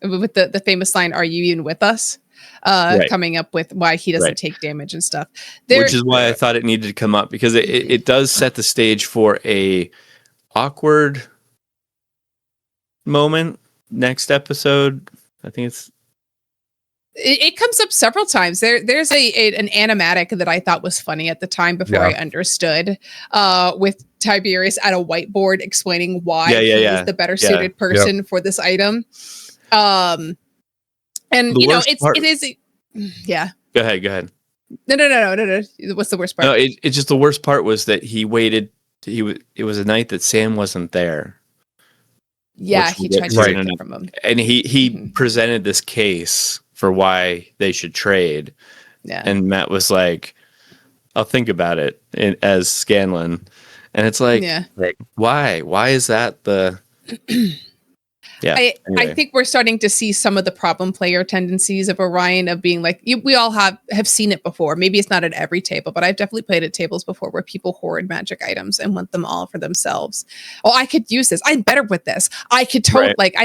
with the famous line, "Are you even with us?" Right. Coming up with why he doesn't Right. take damage and stuff. Which is why I thought it needed to come up, because it does set the stage for a awkward moment next episode. I think it comes up several times. There's an animatic that I thought was funny at the time before I understood, with Tiberius at a whiteboard explaining why he is the better suited person for this item. And it is. Yeah. Go ahead. No. What's the worst part? No, it's just the worst part was that he waited. It was a night that Sam wasn't there. Yeah, he tried to take it from him, and he presented this case for why they should trade. Yeah, and Matt was like, "I'll think about it," as Scanlan, and it's like, why? Why is that the? Yeah, I think we're starting to see some of the problem player tendencies of Orion, of being like, we all have seen it before. Maybe it's not at every table, but I've definitely played at tables before where people hoard magic items and want them all for themselves. Oh, I could use this. I'm better with this. I could like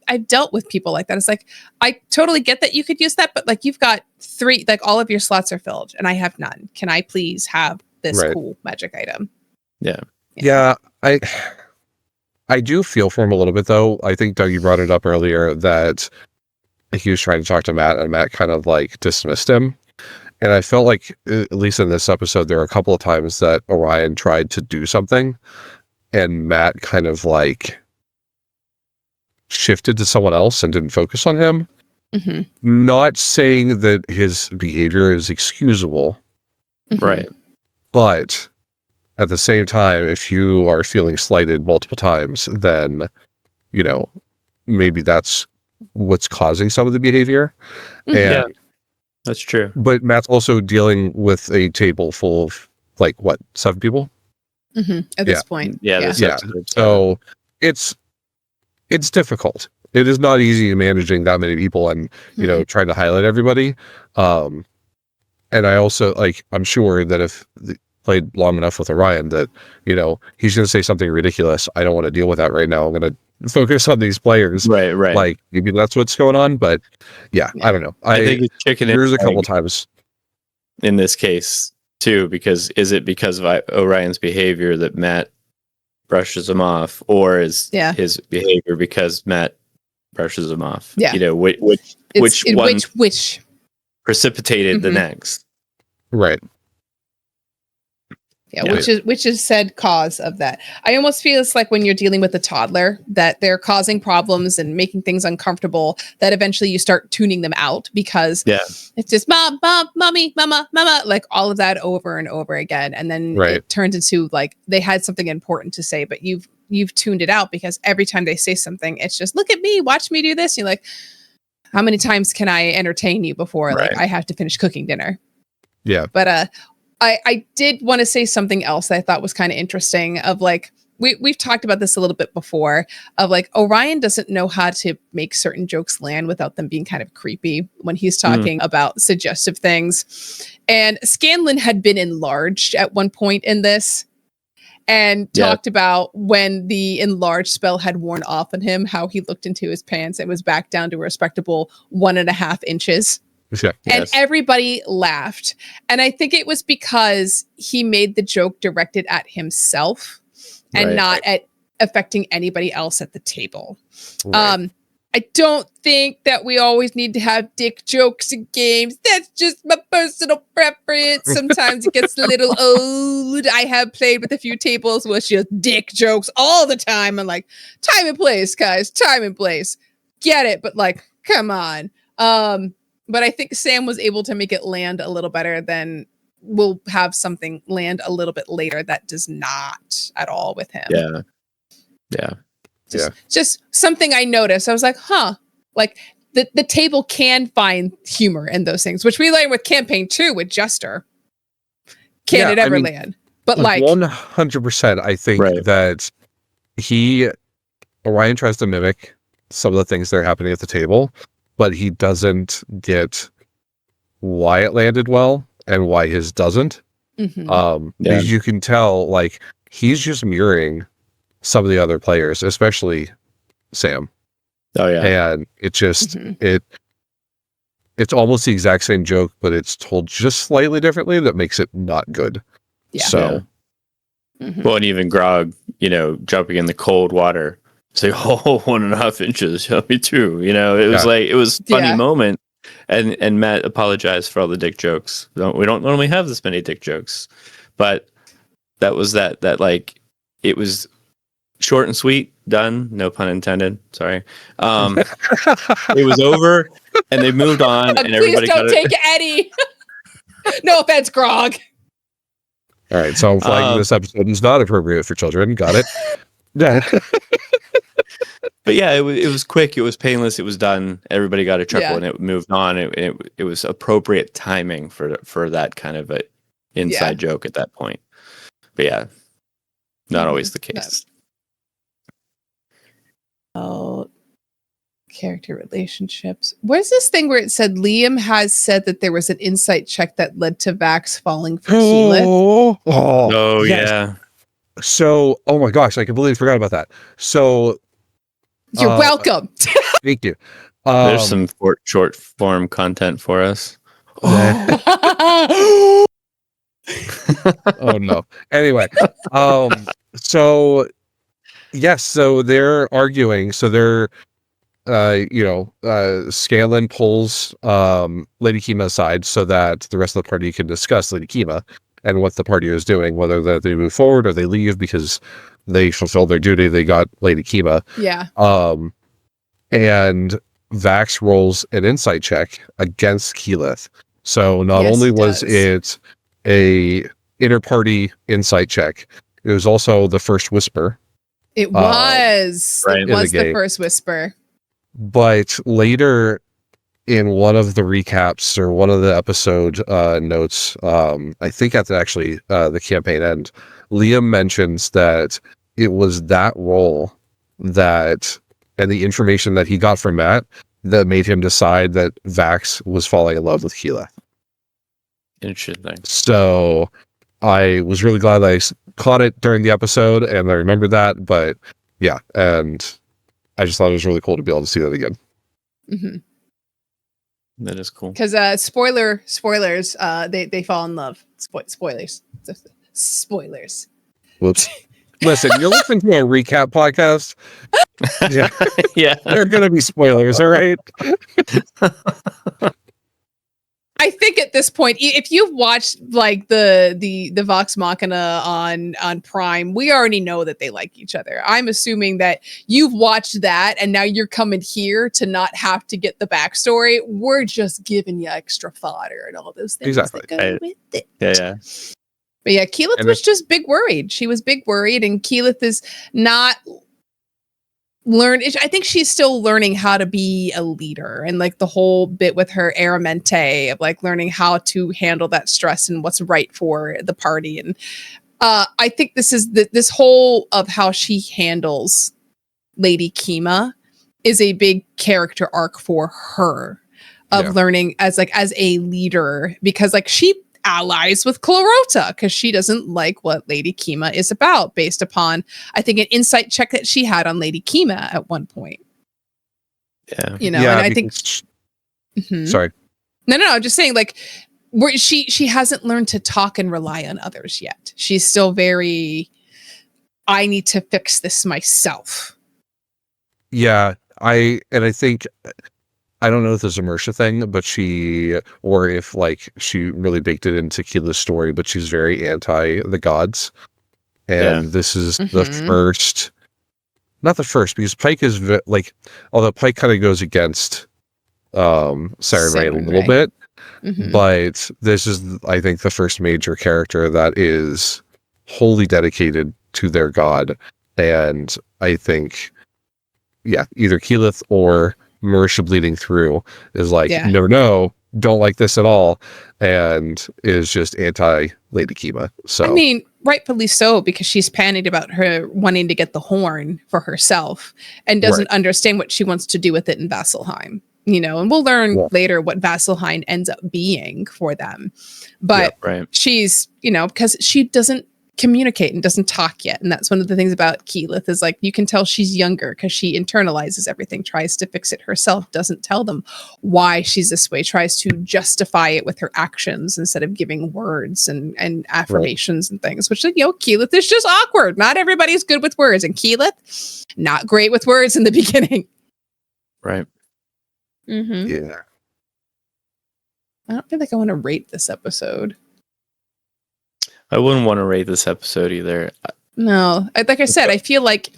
I've dealt with people like that. It's like, I totally get that you could use that, but like, you've got 3, like all of your slots are filled and I have none. Can I please have this cool magic item? Yeah. I do feel for him a little bit, though. I think, Doug, you brought it up earlier that he was trying to talk to Matt, and Matt kind of like dismissed him. And I felt like, at least in this episode, there are a couple of times that Orion tried to do something, and Matt kind of like shifted to someone else and didn't focus on him. Mm-hmm. Not saying that his behavior is excusable, right? But at the same time, if you are feeling slighted multiple times, then, maybe that's what's causing some of the behavior. Yeah, that's true. But Matt's also dealing with a table full of, 7 people? At this point. Yeah. So it's difficult. It is not easy managing that many people and, trying to highlight everybody. And I also, I'm sure that if played long enough with Orion that, he's going to say something ridiculous. I don't want to deal with that right now. I'm going to focus on these players. Right. Like, maybe that's what's going on, but I don't know. I think it's chicken and there's a couple times in this case too, because is it because of Orion's behavior that Matt brushes him off, or is his behavior because Matt brushes him off? Yeah. Which precipitated the Mhm. next. Right. Yeah, which is said cause of that. I almost feel it's like when you're dealing with a toddler that they're causing problems and making things uncomfortable, that eventually you start tuning them out because it's just mom, mommy, mama, like all of that over and over again. And then it turns into like they had something important to say, but you've tuned it out because every time they say something, it's just look at me, watch me do this. You're like, how many times can I entertain you before like I have to finish cooking dinner? Yeah. But I did want to say something else that I thought was kind of interesting of like, we've talked about this a little bit before of like Orion doesn't know how to make certain jokes land without them being kind of creepy when he's talking about suggestive things. And Scanlan had been enlarged at one point in this and talked about when the enlarged spell had worn off on him, how he looked into his pants and was back down to a respectable 1.5 inches. Yeah. And everybody laughed. And I think it was because he made the joke directed at himself and not at affecting anybody else at the table. I don't think that we always need to have dick jokes in games. That's just my personal preference. Sometimes it gets a little old. I have played with a few tables where it's just dick jokes all the time. And like, time and place, guys, time and place. Get it, but like, come on. But I think Sam was able to make it land a little better than we'll have something land a little bit later that does not at all with him. Yeah. Just something I noticed. I was like, huh, like the table can find humor in those things, which we learned with campaign 2 with Jester. Can it ever land? But like 100%, I think that Orion tries to mimic some of the things that are happening at the table, but he doesn't get why it landed well and why his doesn't. Because you can tell, like, he's just mirroring some of the other players, especially Sam. Oh yeah. And it just it's almost the exact same joke, but it's told just slightly differently that makes it not good. Yeah. So well, and even Grog, jumping in the cold water, say, "Oh, 1.5 inches, yeah, me too." It was like, it was a funny moment, and Matt apologized for all the dick jokes. We don't normally have this many dick jokes, but that was that like, it was short and sweet, done. No pun intended. Sorry. It was over, and they moved on, and everybody please don't take Eddie. No offense, Grog. All right, so I'm flagging this episode is not appropriate for children. Got it. Yeah. But yeah, it was quick. It was painless. It was done. Everybody got a chuckle, and it moved on. It was appropriate timing for that kind of a inside joke at that point. But yeah, not always the case. Oh, character relationships. Where's this thing where it said Liam has said that there was an insight check that led to Vax falling for Keyleth? Oh yes. Yeah. So, oh my gosh, I completely forgot about that. So, you're welcome. Thank you. There's some short form content for us. Oh no. Anyway, so yes, so they're arguing. So they're, Scanlan pulls Lady Kima aside so that the rest of the party can discuss Lady Kima and what the party is doing, whether they move forward or they leave because they fulfilled their duty. They got Lady Kima. Yeah. And Vax rolls an insight check against Keyleth. So not only was it a inter-party insight check, it was also the first whisper. It was. It was the first whisper. But later in one of the recaps or one of the episode notes, I think at the campaign end, Liam mentions that it was that role that, and the information that he got from Matt, that made him decide that Vax was falling in love with Keyleth. Interesting. So I was really glad I caught it during the episode and I remembered that. But yeah, and I just thought it was really cool to be able to see that again. That is cool. Because spoilers, they fall in love. Spoilers. Whoops. Listen, you're listening to a recap podcast. Yeah. Yeah. There are going to be spoilers, all right? I think at this point, if you've watched like the Vox Machina on Prime, we already know that they like each other. I'm assuming that you've watched that and now you're coming here to not have to get the backstory. We're just giving you extra fodder and all those things that go with it. Yeah. But yeah, Keyleth was just big worried. She was big worried, and Keyleth is not I think she's still learning how to be a leader, and like the whole bit with her Aramente of like learning how to handle that stress and what's right for the party. And I think this is this whole of how she handles Lady Kima is a big character arc for her of learning as a leader, because like she allies with Clarota because she doesn't like what Lady Kima is about, based upon I think an insight check that she had on Lady Kima at one point. Yeah. And I think Sorry. No, I'm just saying, like, where she hasn't learned to talk and rely on others yet. She's still very, I need to fix this myself. Yeah, I think, I don't know if there's a Mersha thing, but or if like she really baked it into Keyleth's story, but she's very anti the gods. And this is the first, not the first, because Pike is although Pike kind of goes against Sarenrae a little bit, but this is, I think, the first major character that is wholly dedicated to their god. And I think either Keyleth or Marisha bleeding through is like, Yeah. no, don't like this at all, and is just anti Lady Kima. So I mean, rightfully so, because she's panicked about her wanting to get the horn for herself and doesn't understand what she wants to do with it in Vasselheim. And we'll learn later what Vasselheim ends up being for them. But she's, because she doesn't communicate and doesn't talk yet. And that's one of the things about Keyleth is like, you can tell she's younger because she internalizes everything, tries to fix it herself, doesn't tell them why she's this way, tries to justify it with her actions instead of giving words and affirmations and things, which, Keyleth is just awkward. Not everybody's good with words. And Keyleth, not great with words in the beginning. Right. Mm-hmm. Yeah. I don't feel like I want to rate this episode. I wouldn't want to rate this episode either. No, like I said, I feel like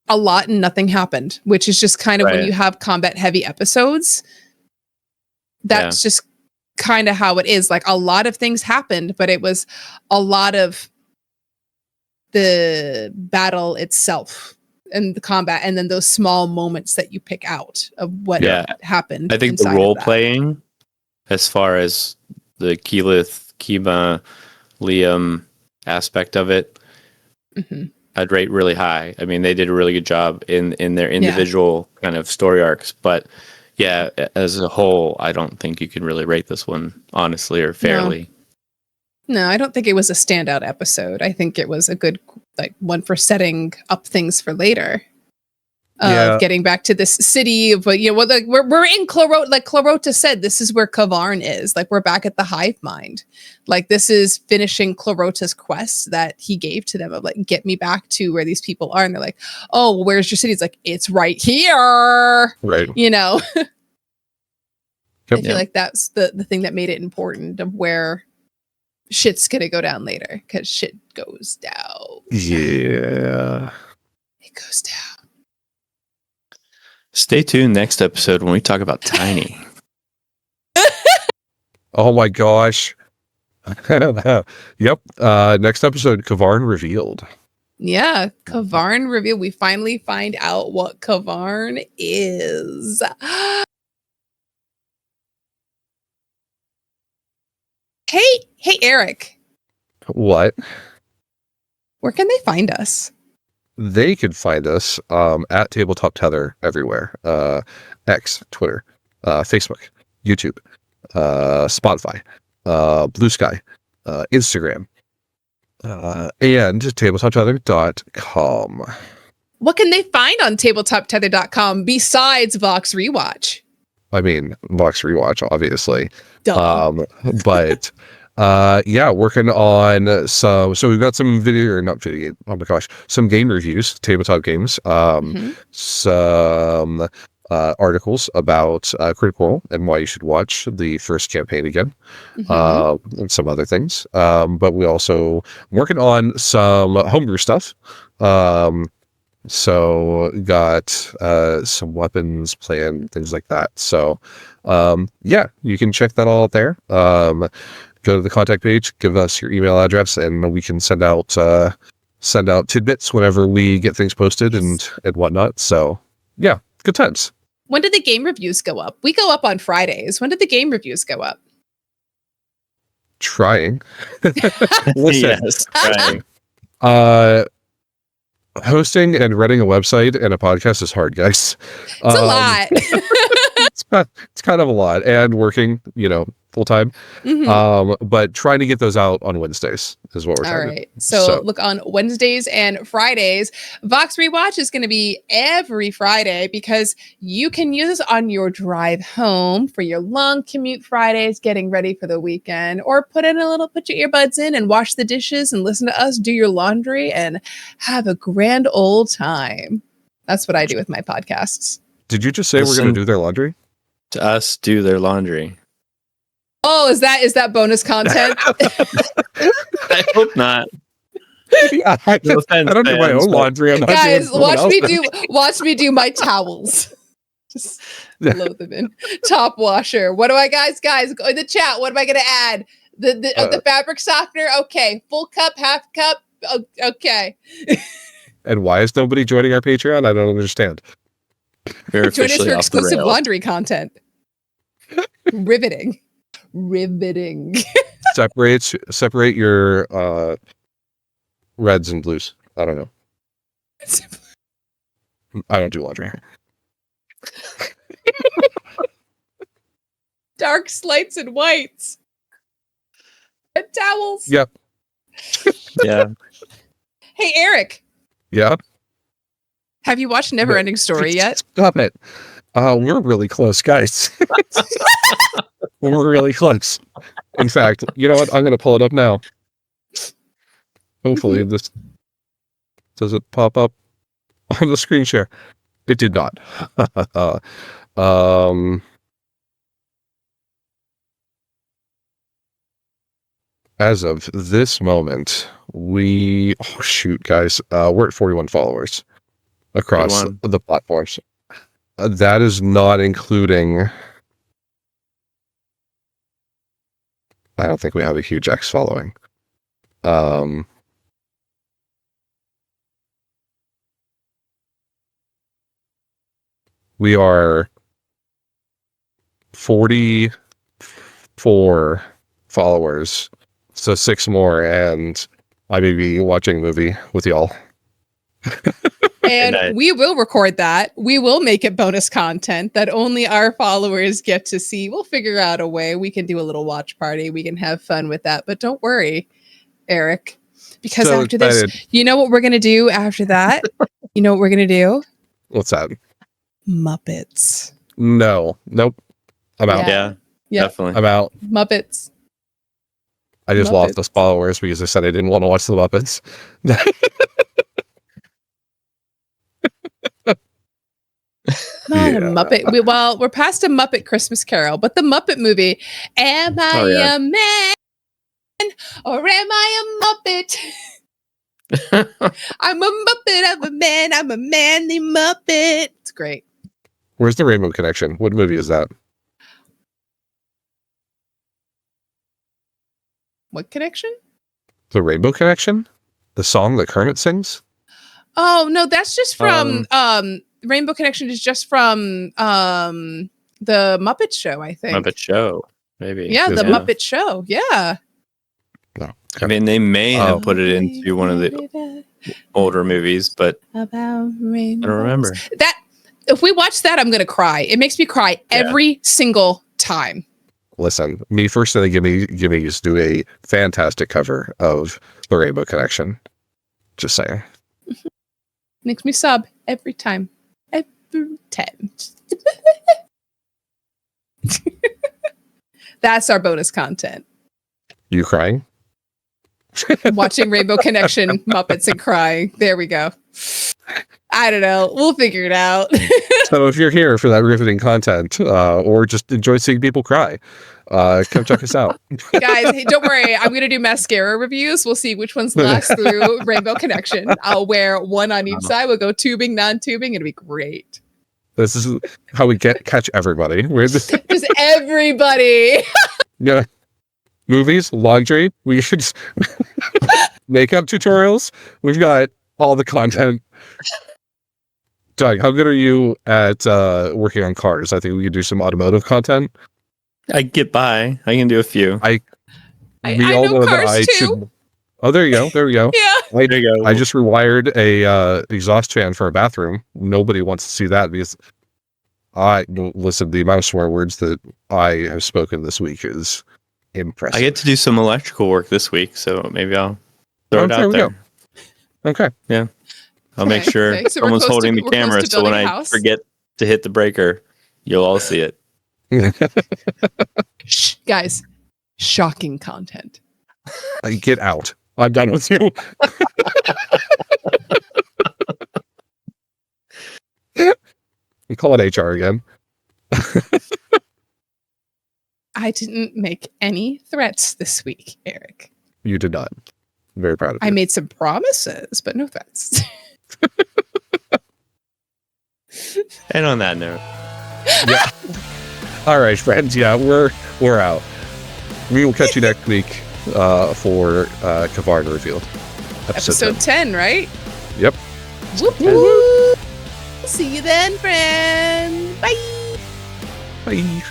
a lot and nothing happened, which is just kind of when you have combat heavy episodes. That's just kind of how it is. Like a lot of things happened, but it was a lot of the battle itself and the combat, and then those small moments that you pick out of what happened. I think the role playing, as far as the Keyleth, Kima, Liam aspect of it, I'd rate really high. I mean, they did a really good job in their individual kind of story arcs, but as a whole, I don't think you can really rate this one honestly or fairly. No, I don't think it was a standout episode. I think it was a good one for setting up things for later. Getting back to this city, but we're in Clarota. Like Clarota said, this is where Kavarn is. Like we're back at the hive mind. Like this is finishing Clarota's quest that he gave to them of like, get me back to where these people are. And they're like, oh, well, where's your city? It's like, it's right here. Right. I feel like that's the thing that made it important of where shit's gonna go down later, because shit goes down. Yeah. It goes down. Stay tuned next episode when we talk about Tiny. Oh my gosh. I don't know. Yep. Next episode, Kavarn revealed. Yeah, Kavarn revealed. We finally find out what Kavarn is. Hey, Eric. What? Where can they find us? They could find us at Tabletop Tether everywhere. X, Twitter, Facebook, YouTube, Spotify, Blue Sky, Instagram, and tabletoptether.com. What can they find on tabletoptether.com besides Vox Rewatch? I mean, Vox Rewatch, obviously. Duh. But working on some. So we've got some some game reviews, tabletop games, some articles about Critical Role and why you should watch the first campaign again, and some other things. But we also working on some homebrew stuff. So got some weapons planned, things like that. So you can check that all out there. Go to the contact page, give us your email address, and we can send out tidbits whenever we get things posted and whatnot. So yeah, good times. When did the game reviews go up? We go up on Fridays. When did the game reviews go up? Trying. Listen, trying. Hosting and running a website and a podcast is hard, guys. It's a lot. It's kind of a lot, and working, full time. But trying to get those out on Wednesdays is what we're trying to do. So look on Wednesdays and Fridays. Vox Rewatch is going to be every Friday because you can use this on your drive home for your long commute Fridays, getting ready for the weekend, or put your earbuds in and wash the dishes and listen to us do your laundry and have a grand old time. That's what I do with my podcasts. Did you just say we're going to do their laundry? To us, do their laundry. Oh, is that bonus content? I hope not. Yeah, I don't do my own laundry. I'm not guys, doing watch me do my towels. Just load them in. Top washer. What do I guys go in the chat? What am I gonna add? The fabric softener? Okay. Full cup, half cup. Okay. And why is nobody joining our Patreon? I don't understand. We're Join us officially for off the exclusive rails. laundry content. Riveting. Separate your reds and blues. I don't know. I don't do laundry. Darks, lights, and whites. And towels. Yep. Yeah. Hey, Eric, Yeah. have you watched Neverending Story yet? Stop it. We're really close, guys. We're really close. In fact, you know what? I'm going to pull it up now. Hopefully this does it pop up on the screen share. It did not. As of this moment, we're at 41 followers across 41. the platforms. That is not including. I don't think we have a huge X following. We are 44 followers, so 6 more, and I may be watching a movie with y'all. And Nice. we will record that. We will make it bonus content that only our followers get to see. We'll figure out a way. We can do a little watch party. We can have fun with that. But don't worry, Eric, because So after this, excited. you know what we're going to do after that? You know what we're going to do? What's that? Muppets. No. Nope. I'm out. Yeah. Yeah. Yep. Definitely. I'm out. Muppets. I just lost Muppets. those followers because I said I didn't want to watch the Muppets. Not Yeah. a Muppet. We're past a Muppet Christmas Carol, but the Muppet movie. Am I Oh, yeah. a man or am I a Muppet? I'm a Muppet of a man. I'm a manly Muppet. It's great. Where's the Rainbow Connection? What movie is that? What connection? The Rainbow Connection? The song that Kermit sings? Oh no, that's just from Rainbow Connection is just from the Muppet Show, I think. Muppet Show, maybe. Yeah, the Yeah. Muppet Show. Yeah. No. I mean, they may Oh. have put it into one of the older movies, but About I don't remember. that. If we watch that, I'm gonna cry. It makes me cry every single time. Listen, me first and the Gimmies do a fantastic cover of the Rainbow Connection. Just saying. Makes me sob every time. Every time. That's our bonus content. You crying? Watching Rainbow Connection, Muppets, and crying. There we go. I don't know. We'll figure it out. So if you're here for that riveting content, or just enjoy seeing people cry, come check us out. Guys, hey, don't worry. I'm going to do mascara reviews. We'll see which ones last through Rainbow Connection. I'll wear one on each side. We'll go tubing, non-tubing. It'll be great. This is how we catch everybody. We're Just everybody. yeah. Movies, laundry, we should makeup tutorials. We've got all the content. Doug, how good are you at working on cars? I think we could do some automotive content. I get by. I can do a few. I know cars too. Oh, there you go. There we go. Yeah. There you go. I just rewired a exhaust fan for a bathroom. Nobody wants to see that because listen, the amount of swear words that I have spoken this week is impressive. I get to do some electrical work this week, so maybe I'll throw it there out we there. go. Okay. I'll make Okay, sure okay. So we're someone's close holding to- the we're close camera, to so when building a I house. forget to hit the breaker, you'll all see it. Shh, guys, shocking content. Get out. I'm done with you. You call it HR again. I didn't make any threats this week, Eric. You did not. I'm very proud of you. I made some promises, but no threats. And on that note, All right, friends. Yeah, we're out. We will catch you next week for Kavard Revealed. Episode 10, right? Yep. Whoop, whoop. See you then, friend. Bye. Bye.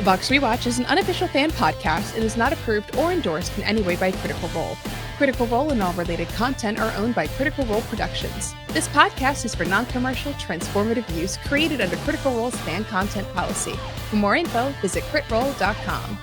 Vox Rewatch is an unofficial fan podcast and is not approved or endorsed in any way by Critical Role. Critical Role and all related content are owned by Critical Role Productions. This podcast is for non-commercial, transformative use created under Critical Role's fan content policy. For more info, visit critroll.com.